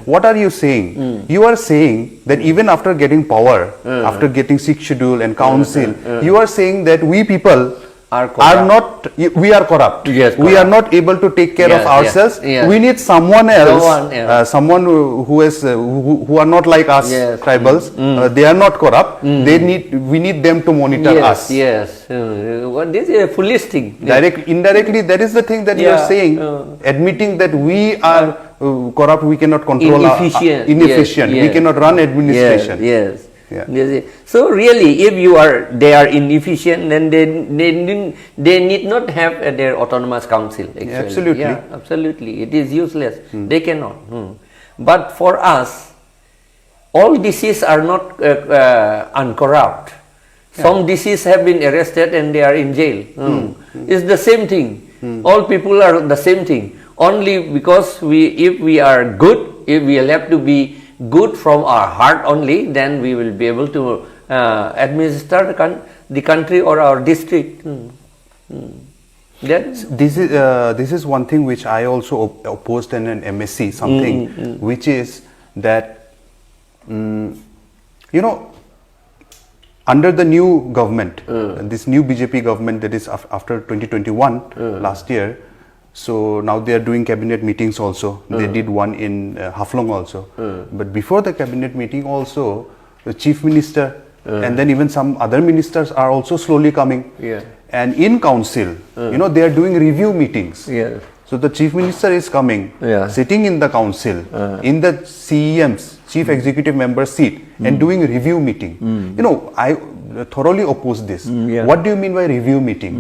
[SPEAKER 1] What are you saying? You are saying that even after getting power, after getting 6th schedule and council, you are saying that we people are not, we are corrupt.
[SPEAKER 2] Yes,
[SPEAKER 1] we are not able to take care of ourselves. We need someone else, someone who are not like us, tribals. They are not corrupt. We need them to monitor us.
[SPEAKER 2] Yes. This is a foolish thing.
[SPEAKER 1] Indirectly, that is the thing that you are saying, admitting that we are corrupt. We cannot control. Inefficient. We cannot run administration.
[SPEAKER 2] Yes. So really, if they are inefficient, then they need not have their autonomous council. Actually.
[SPEAKER 1] Absolutely.
[SPEAKER 2] Absolutely. It is useless. They cannot. But for us, all DCs are not uncorrupt. Some DCs have been arrested and they are in jail. It's the same thing. All people are the same thing. Only because if we are good, if we will have to be good from our heart only, then we will be able to administer the country or our district.
[SPEAKER 1] This is one thing which I also opposed in an MSc, something which is that under the new government, this new BJP government that is after 2021 last year. So now they are doing cabinet meetings also. They did one in Haflong also. But before the cabinet meeting also, the chief minister and then even some other ministers are also slowly coming. And in council, they are doing review meetings. So the chief minister is coming,
[SPEAKER 2] Yeah.
[SPEAKER 1] sitting in the council, in the CEM's, chief executive member seat, and doing a review meeting. You know, I thoroughly oppose this.
[SPEAKER 2] Yeah.
[SPEAKER 1] What do you mean by review meeting?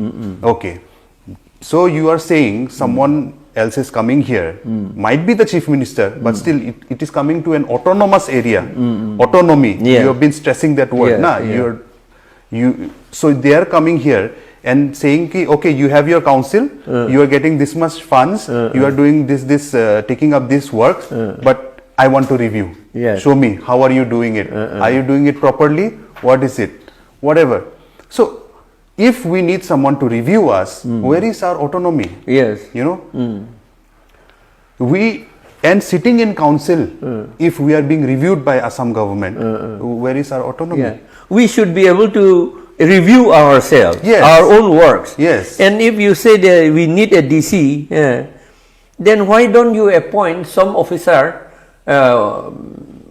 [SPEAKER 1] Okay. So you are saying someone else is coming here, might be the chief minister, but still it is coming to an autonomous area. Autonomy.
[SPEAKER 2] Yeah.
[SPEAKER 1] You have been stressing that word.
[SPEAKER 2] Yeah,
[SPEAKER 1] Nah,
[SPEAKER 2] yeah.
[SPEAKER 1] So they are coming here and saying, ki, okay, you have your council, you are getting this much funds, you are doing this, taking up this work, but I want to review.
[SPEAKER 2] Yes.
[SPEAKER 1] Show me, how are you doing it? Are you doing it properly? What is it? Whatever. So, if we need someone to review us, where is our autonomy?
[SPEAKER 2] Yes.
[SPEAKER 1] You know? And sitting in council, if we are being reviewed by Assam government, where is our autonomy?
[SPEAKER 2] Yeah. We should be able to review ourselves,
[SPEAKER 1] Yes.
[SPEAKER 2] our own works.
[SPEAKER 1] Yes.
[SPEAKER 2] And if you say that we need a DC, then why don't you appoint some officer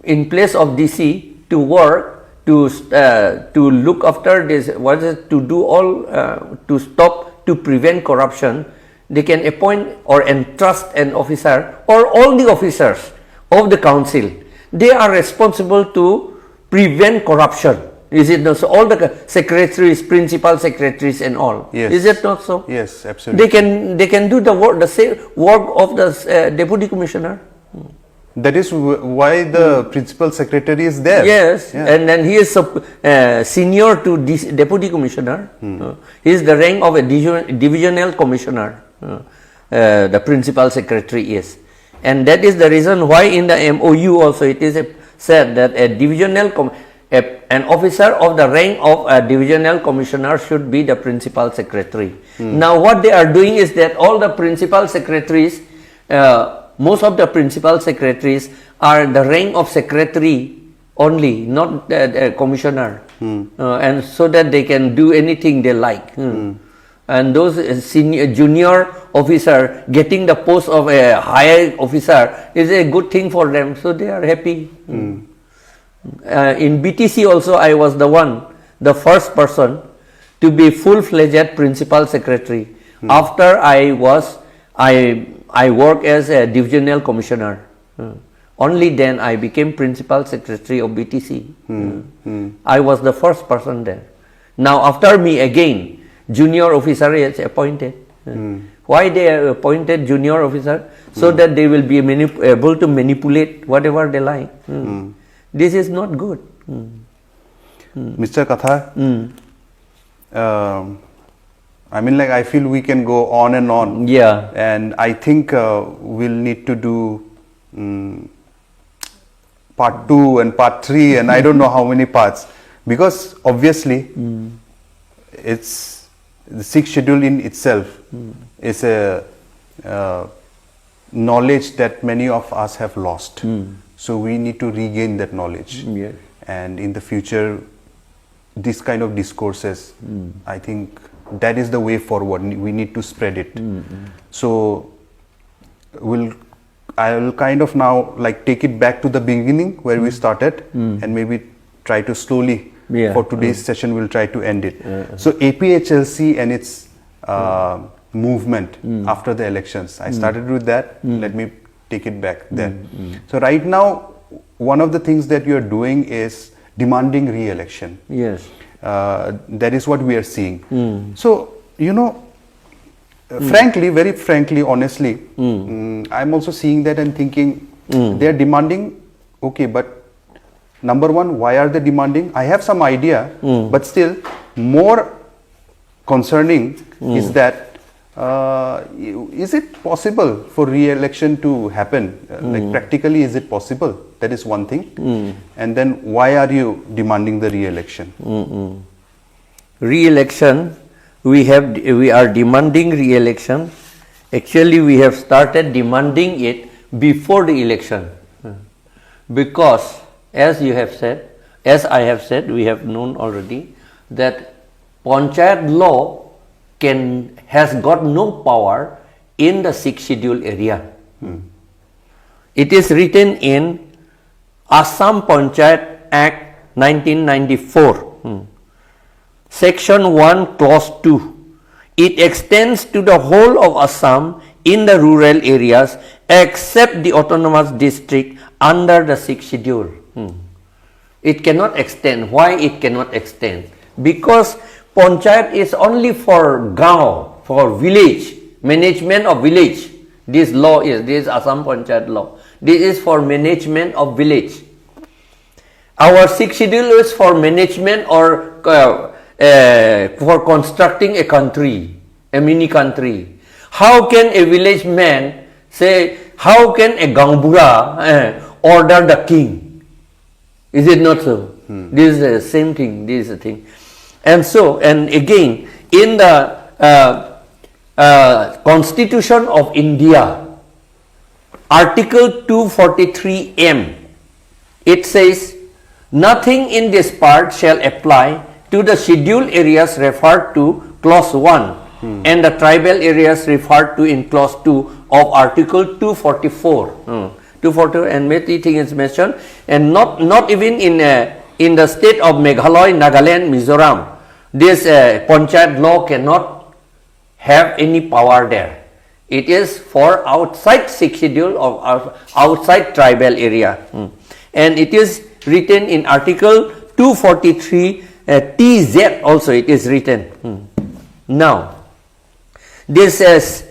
[SPEAKER 2] in place of DC to work, to look after this, to do all, to stop, to prevent corruption? They can appoint or entrust an officer or all the officers of the council. They are responsible to prevent corruption. Is it not so? All the secretaries, principal secretaries and all.
[SPEAKER 1] Yes.
[SPEAKER 2] Is it not so?
[SPEAKER 1] Yes, absolutely.
[SPEAKER 2] They can do the work, the same work of the deputy commissioner.
[SPEAKER 1] That is why the principal secretary is there.
[SPEAKER 2] Yes,
[SPEAKER 1] Yeah.
[SPEAKER 2] and then he is senior to deputy commissioner. He is the rank of a divisional commissioner. The principal secretary is, and that is the reason why in the MOU also it is said that a divisional an officer of the rank of a divisional commissioner should be the principal secretary. Now what they are doing is that all the principal secretaries, most of the principal secretaries are the rank of secretary only, not the commissioner, and so that they can do anything they like. And those junior officer getting the post of a higher officer is a good thing for them, so they are happy. In BTC also I was the first person to be full-fledged principal secretary. After I worked as a divisional commissioner. Only then I became principal secretary of BTC. I was the first person there. Now after me again, junior officer is appointed. Why they are appointed junior officer? So that they will be able to manipulate whatever they like. This is not good.
[SPEAKER 1] Mr. Kathar, I mean, like, I feel we can go on and on.
[SPEAKER 2] Yeah.
[SPEAKER 1] And I think we'll need to do part 2 and part 3 and I don't know how many parts, because obviously it's the 6th schedule in itself is a knowledge that many of us have lost. So we need to regain that knowledge.
[SPEAKER 2] Yes.
[SPEAKER 1] And in the future, this kind of discourses, I think that is the way forward. We need to spread it. So I will kind of now like take it back to the beginning where we started and maybe try to slowly, for today's session, we'll try to end it. So APHLC and its movement after the elections. I started with that. Let me take it back there. So right now, one of the things that you are doing is demanding re-election.
[SPEAKER 2] Yes.
[SPEAKER 1] That is what we are seeing. So, you know, frankly, very frankly, honestly, I'm also seeing that and thinking they are demanding, okay, but number one, why are they demanding? I have some idea, but still more concerning is that is it possible for re-election to happen? Like practically, is it possible? That is one thing. And then why are you demanding the re-election?
[SPEAKER 2] Re-election, we are demanding re-election. Actually, we have started demanding it before the election, because as you have said, as I have said, we have known already that Panchayat law has got no power in the 6th schedule area. It is written in Assam Panchayat Act 1994, Section 1, Clause 2. It extends to the whole of Assam in the rural areas except the autonomous district under the 6th schedule. It cannot extend. Why it cannot extend? Because panchayat is only for gaon, for village, management of village. This law is, this is Assam Panchayat law. This is for management of village. Our 6th schedule is for management or for constructing a country, a mini country. How can a village man say, how can a gangbura order the king? Is it not so? This is the same thing, this is the thing. And so, and again, in the Constitution of India, Article 243M, it says, nothing in this part shall apply to the scheduled areas referred to Clause 1 and the tribal areas referred to in Clause 2 of Article 244. 244 and many things is mentioned, and not even in the state of Meghalaya, Nagaland, Mizoram, this Panchayat law cannot have any power there. It is for outside 6th schedule of outside tribal area. And it is written in Article 243 TZ also it is written. Now, this is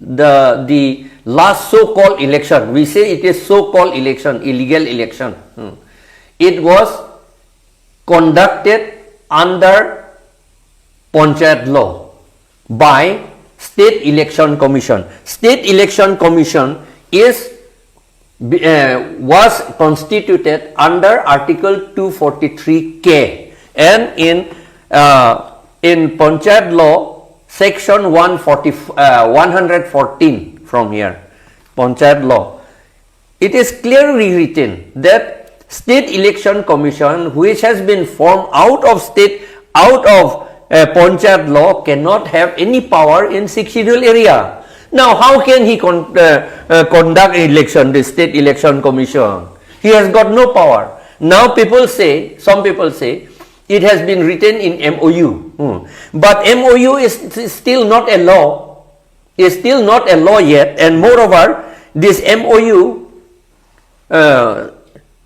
[SPEAKER 2] the last so-called election. We say it is so-called election, illegal election. It was conducted under Panchayat law by State Election Commission. State Election Commission is was constituted under Article 243K, and in Panchayat law section 114 from here, Panchayat law, it is clearly written that State Election Commission, which has been formed out of Panchayat law, cannot have any power in 6th schedule area. Now, how can he conduct election, the State Election Commission? He has got no power. Now, some people say, it has been written in MOU. But MOU is still not a law. Is still not a law yet. And moreover, this MOU,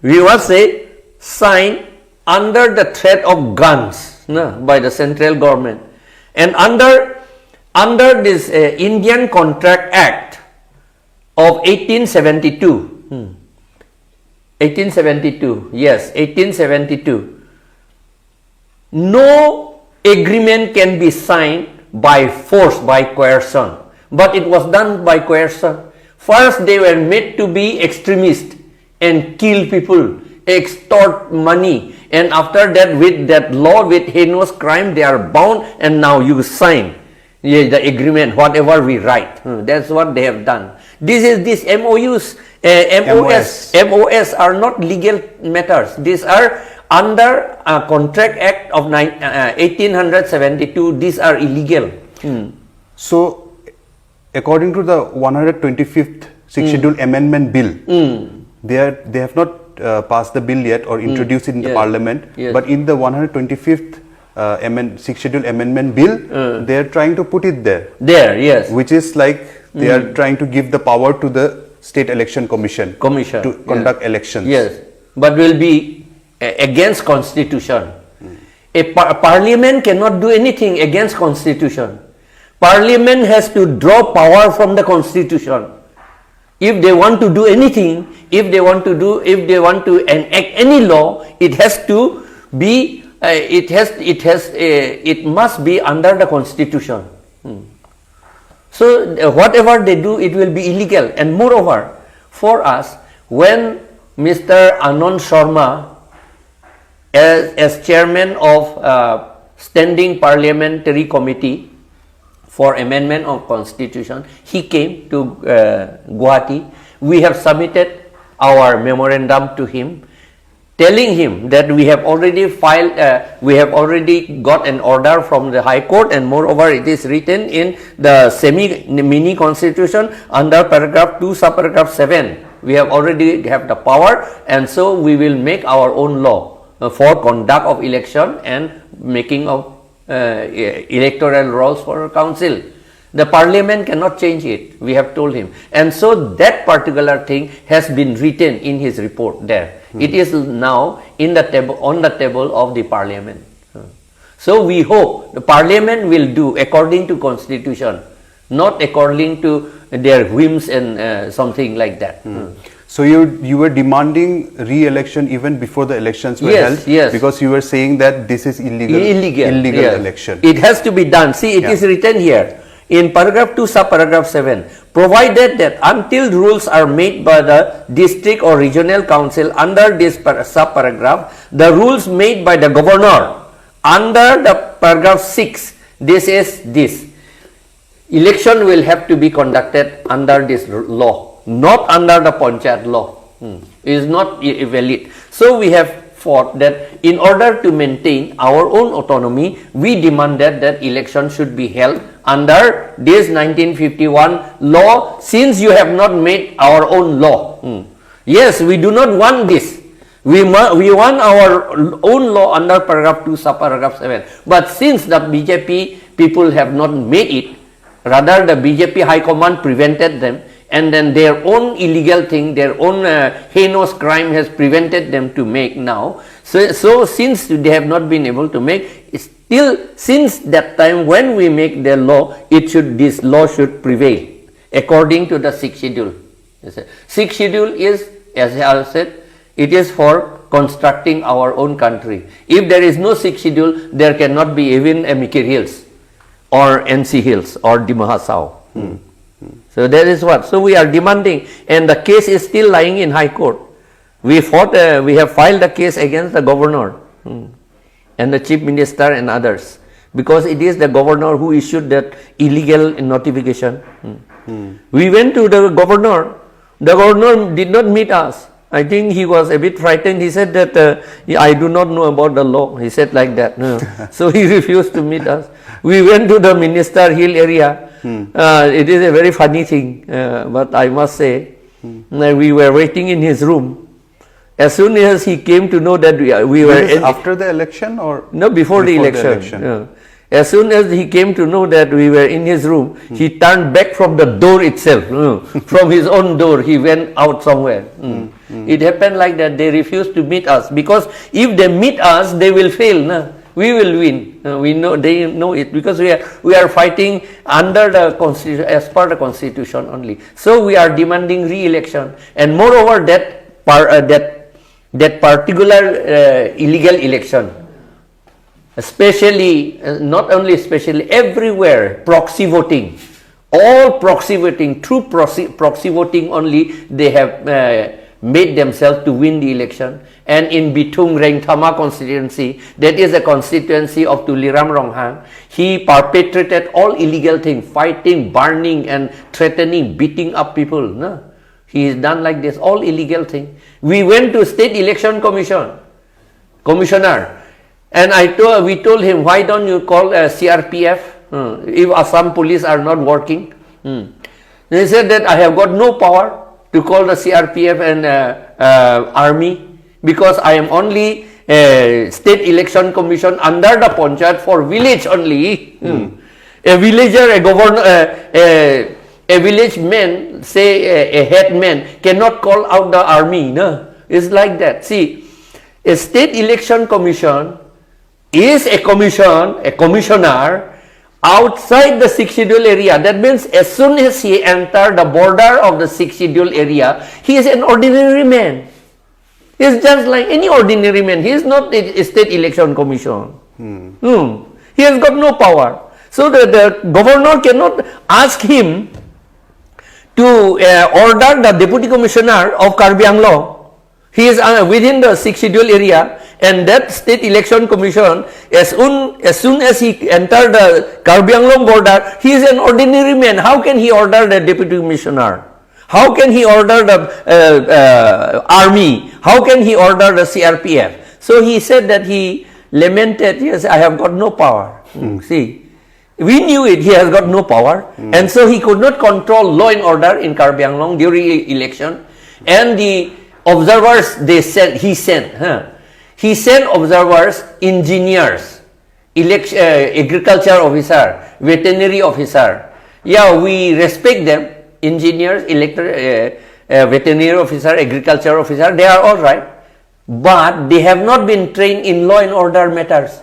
[SPEAKER 2] we must say, signed under the threat of guns by the central government. And under this Indian Contract Act of 1872, 1872, no agreement can be signed by force, by coercion, but it was done by coercion. First, they were made to be extremists and kill people, extort money, and after that, with that law, with heinous crime, they are bound, and now you sign the agreement, whatever we write. That's what they have done. These MOUs, MOS are not legal matters. These are under Contract Act of 1872. These are illegal.
[SPEAKER 1] So, according to the 125th 6th Schedule Amendment Bill, they have not passed the bill yet or introduced it in the Parliament. But in the 125th 6th Schedule Amendment Bill, they are trying to put it there. Which is like they are trying to give the power to the State Election Commission to conduct elections.
[SPEAKER 2] But will be against Constitution. A Parliament cannot do anything against Constitution. Parliament has to draw power from the Constitution. If they want to do anything, if they want to enact any law, it has to be, it must be under the Constitution. So whatever they do, it will be illegal. And moreover, for us, when Mr. Anand Sharma, as chairman of Standing Parliamentary Committee for Amendment of Constitution, he came to Guwahati. We have submitted our memorandum to him, telling him that we have already filed, we have already got an order from the High Court, and moreover it is written in the mini constitution under paragraph 2 subparagraph 7. We have already have the power, and so we will make our own law for conduct of election and making of electoral rolls for council. The parliament cannot change it, we have told him. And so that particular thing has been written in his report there. It is now in the table, on the table of the parliament. So we hope the parliament will do according to constitution, not according to their whims and something like that.
[SPEAKER 1] So you were demanding re-election even before the elections were held?
[SPEAKER 2] Yes.
[SPEAKER 1] Because you were saying that this is illegal
[SPEAKER 2] Yes.
[SPEAKER 1] election.
[SPEAKER 2] It has to be done. See, it is written here in paragraph 2, subparagraph 7, provided that until rules are made by the district or regional council under this subparagraph, the rules made by the governor under the paragraph 6, this is this. Election will have to be conducted under this law, not under the Panchayat law. It is not valid. So we have fought that in order to maintain our own autonomy, we demanded that election should be held under this 1951 law, since you have not made our own law. Yes, we do not want this. We want our own law under paragraph 2, subparagraph 7. But since the BJP people have not made it, rather the BJP High Command prevented them, and then their own illegal thing, their own heinous crime has prevented them to make now. So since they have not been able to make, still since that time when we make the law, this law should prevail according to the 6th schedule. 6th schedule is, as I said, it is for constructing our own country. If there is no 6th schedule, there cannot be even Amiki Hills or NC Hills or Dimahasao. So that is what. So we are demanding, and the case is still lying in High Court. We fought. We have filed a case against the governor and the chief minister and others, because it is the governor who issued that illegal notification. We went to the governor. The governor did not meet us. I think he was a bit frightened. He said that I do not know about the law. He said like that. So he refused to meet us. We went to the Minister Hill area. It is a very funny thing, but I must say, we were waiting in his room. As soon as he came to know that we were
[SPEAKER 1] after the election or
[SPEAKER 2] no, before the election. As soon as he came to know that we were in his room, he turned back from the door itself. From his own door, he went out somewhere. It happened like that. They refused to meet us, because if they meet us, they will fail. We will win. We know, they know it, because we are fighting under the constitution, as per the constitution only. So we are demanding re-election, and moreover that particular illegal election, especially, not only especially, everywhere, proxy voting, all proxy voting, through proxy voting only, they have made themselves to win the election. And in Bitung Rengthama constituency, that is a constituency of Tuliram Ronghang, he perpetrated all illegal things, fighting, burning and threatening, beating up people. No? He is done like this, all illegal thing. We went to State Election Commissioner, and we told him, why don't you call CRPF if Assam police are not working? They said that I have got no power to call the CRPF and army, because I am only State Election Commission under the Panchayat for village only. A villager, a governor, a village man, say a headman, cannot call out the army. No? It's like that. See, a State Election Commission is a commissioner outside the 6th schedule area. That means as soon as he enters the border of the 6th schedule area, he is an ordinary man. He is just like any ordinary man. He is not a State Election Commission. He has got no power. So the governor cannot ask him to order the Deputy Commissioner of Karbi Anglong. He is within the 6th schedule area, and that State Election Commission, as soon as he entered the Karbi Anglong border, he is an ordinary man. How can he order the Deputy Commissioner? How can he order the army? How can he order the CRPF? So he said that he lamented, yes, I have got no power. See, we knew it, he has got no power, and so he could not control law and order in Karbi Anglong during election. And the observers, he sent observers, engineers, agriculture officer, veterinary officer, Yeah, we respect them. Engineers, veterinary officer, agriculture officer, they are all right. But they have not been trained in law and order matters.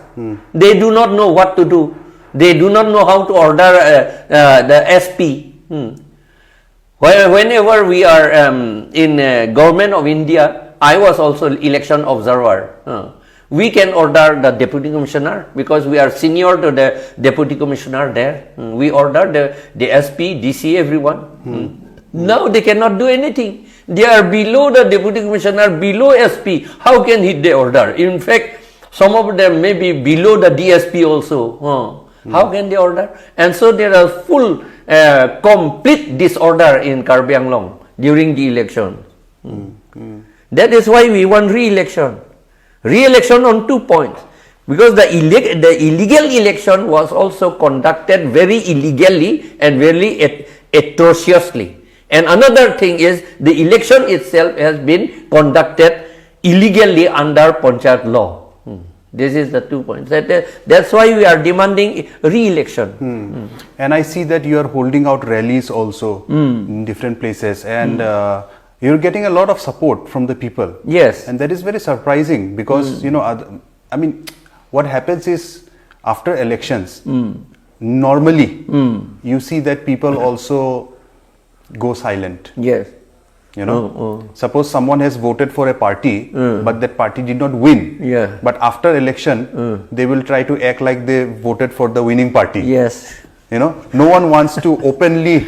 [SPEAKER 2] They do not know what to do. They do not know how to order the SP. Whenever we are in government of India, I was also election observer. We can order the deputy commissioner because we are senior to the deputy commissioner there. We order the SP, DC, everyone. Now they cannot do anything. They are below the deputy commissioner, below SP. How can they order? In fact, some of them may be below the DSP also. How can they order? And so there are full, complete disorder in Karbi Anglong during the election. That is why we want re-election. Re-election on 2 points. Because the illegal election was also conducted very illegally and very atrociously. And another thing is the election itself has been conducted illegally under Panchayat law. This is the 2 points. That's why we are demanding re-election.
[SPEAKER 1] And I see that you are holding out rallies also in different places, and you're getting a lot of support from the people.
[SPEAKER 2] Yes.
[SPEAKER 1] And that is very surprising because, you know, I mean, what happens is after elections, normally you see that people also go silent.
[SPEAKER 2] Yes.
[SPEAKER 1] You know, suppose someone has voted for a party, but that party did not win.
[SPEAKER 2] Yeah.
[SPEAKER 1] But after election, they will try to act like they voted for the winning party.
[SPEAKER 2] Yes.
[SPEAKER 1] You know, no one wants to openly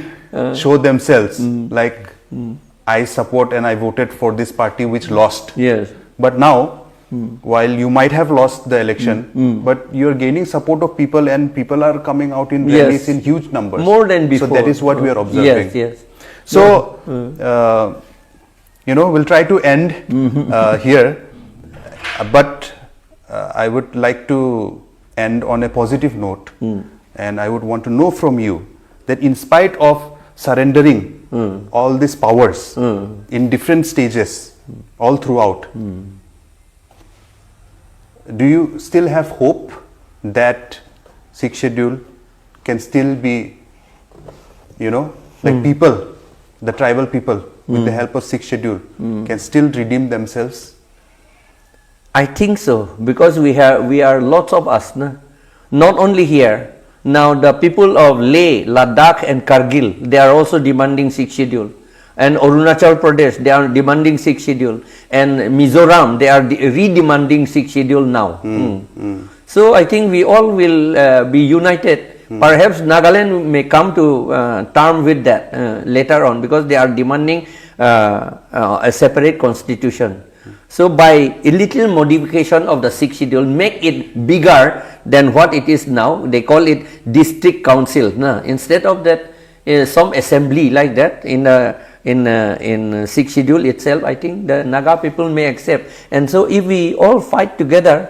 [SPEAKER 1] show themselves like I support and I voted for this party which lost.
[SPEAKER 2] Yes.
[SPEAKER 1] But now, while you might have lost the election, but you are gaining support of people, and people are coming out in rallies in huge numbers.
[SPEAKER 2] More than before.
[SPEAKER 1] So that is what we are observing.
[SPEAKER 2] Yes, yes.
[SPEAKER 1] So, you know, we'll try to end here, but I would like to end on a positive note, and I would want to know from you that in spite of surrendering all these powers in different stages all throughout, do you still have hope that 6th schedule can still be, you know, like people, the tribal people, with the help of 6th schedule, can still redeem themselves?
[SPEAKER 2] I think so, because we are lots of us, not only here. Now the people of Leh, Ladakh and Kargil, they are also demanding 6th schedule. And Arunachal Pradesh, they are demanding 6th schedule. And Mizoram, they are re-demanding 6th schedule now. So I think we all will be united. Perhaps Nagaland may come to term with that later on, because they are demanding a separate constitution. So by a little modification of the 6th schedule, make it bigger than what it is now. They call it district council. Instead of that, some assembly like that in 6th schedule itself, I think the Naga people may accept. And so if we all fight together,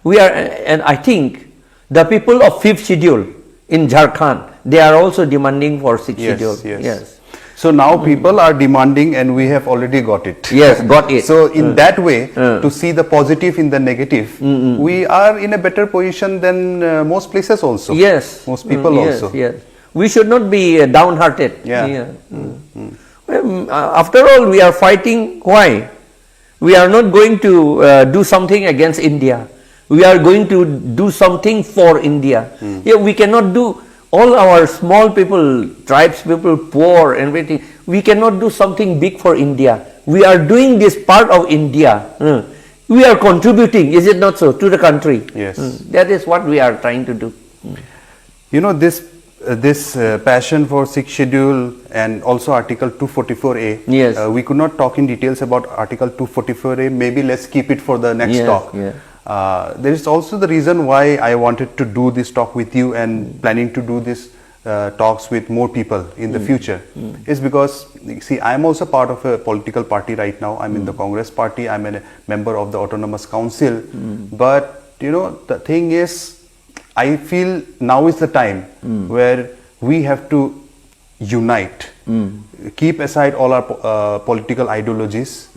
[SPEAKER 2] we are, and I think the people of 5th schedule in Jharkhand, they are also demanding for 6th schedule. Yes.
[SPEAKER 1] So now people are demanding, and we have already got it.
[SPEAKER 2] Yes, got it.
[SPEAKER 1] So in that way, to see the positive in the negative, we are in a better position than most places also.
[SPEAKER 2] Yes.
[SPEAKER 1] Most people also.
[SPEAKER 2] Yes. We should not be downhearted.
[SPEAKER 1] Yeah.
[SPEAKER 2] Well, after all, we are fighting. Why? We are not going to do something against India. We are going to do something for India. Yeah, we cannot do all our small people, tribes people, poor and everything. We cannot do something big for India. We are doing this part of India. We are contributing, is it not so, to the country?
[SPEAKER 1] Yes.
[SPEAKER 2] That is what we are trying to do.
[SPEAKER 1] You know, this passion for 6th schedule and also Article 244A.
[SPEAKER 2] Yes.
[SPEAKER 1] We could not talk in details about Article 244A. Maybe let's keep it for the next talk.
[SPEAKER 2] Yeah.
[SPEAKER 1] There is also the reason why I wanted to do this talk with you and planning to do this talks with more people in the future is because, see, I am also part of a political party right now. I'm in the Congress party. I'm a member of the Autonomous Council. But, you know, the thing is, I feel now is the time where we have to unite, keep aside all our political ideologies,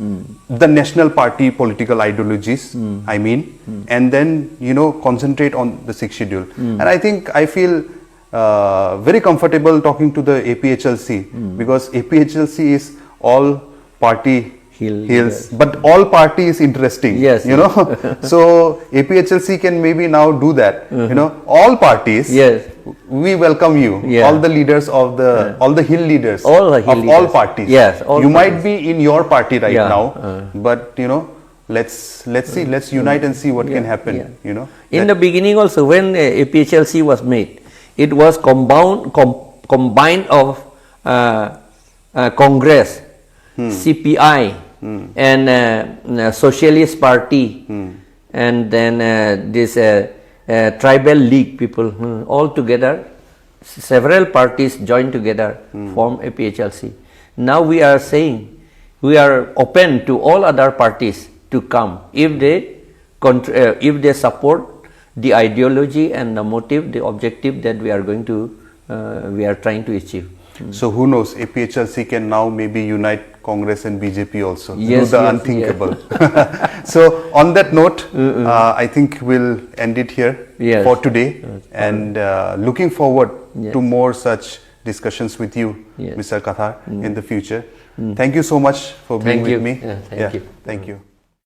[SPEAKER 1] the national party political ideologies, I mean, and then, you know, concentrate on the 6th schedule. And I think, I feel very comfortable talking to the APHLC because APHLC is all party hills,
[SPEAKER 2] yes.
[SPEAKER 1] but all party is interesting.
[SPEAKER 2] Yes,
[SPEAKER 1] you know. So APHLC can maybe now do that. You know, all parties.
[SPEAKER 2] Yes.
[SPEAKER 1] We welcome you.
[SPEAKER 2] Yeah.
[SPEAKER 1] All the leaders of the all the hill leaders
[SPEAKER 2] all the hill
[SPEAKER 1] of
[SPEAKER 2] leaders.
[SPEAKER 1] all parties.
[SPEAKER 2] Yes. All
[SPEAKER 1] you
[SPEAKER 2] parties.
[SPEAKER 1] might be in your party right
[SPEAKER 2] Yeah.
[SPEAKER 1] now, but you know, let's see, let's unite and see what can happen.
[SPEAKER 2] Yeah.
[SPEAKER 1] You know.
[SPEAKER 2] In the beginning also, when APHLC was made, it was combined of Congress, CPI, and Socialist Party, and then this Tribal League people, all together, several parties joined together, form APHLC. Now we are saying, we are open to all other parties to come if they support the ideology and the motive, the objective that we are going to, we are trying to achieve.
[SPEAKER 1] So who knows? APHLC can now maybe unite Congress and BJP also.
[SPEAKER 2] Yes,
[SPEAKER 1] do the
[SPEAKER 2] yes,
[SPEAKER 1] unthinkable. So on that note, I think we'll end it here for today, and looking forward to more such discussions with you, Mr. Kathar, in the future. Thank you so much for being with me.
[SPEAKER 2] Thank you.
[SPEAKER 1] Thank you.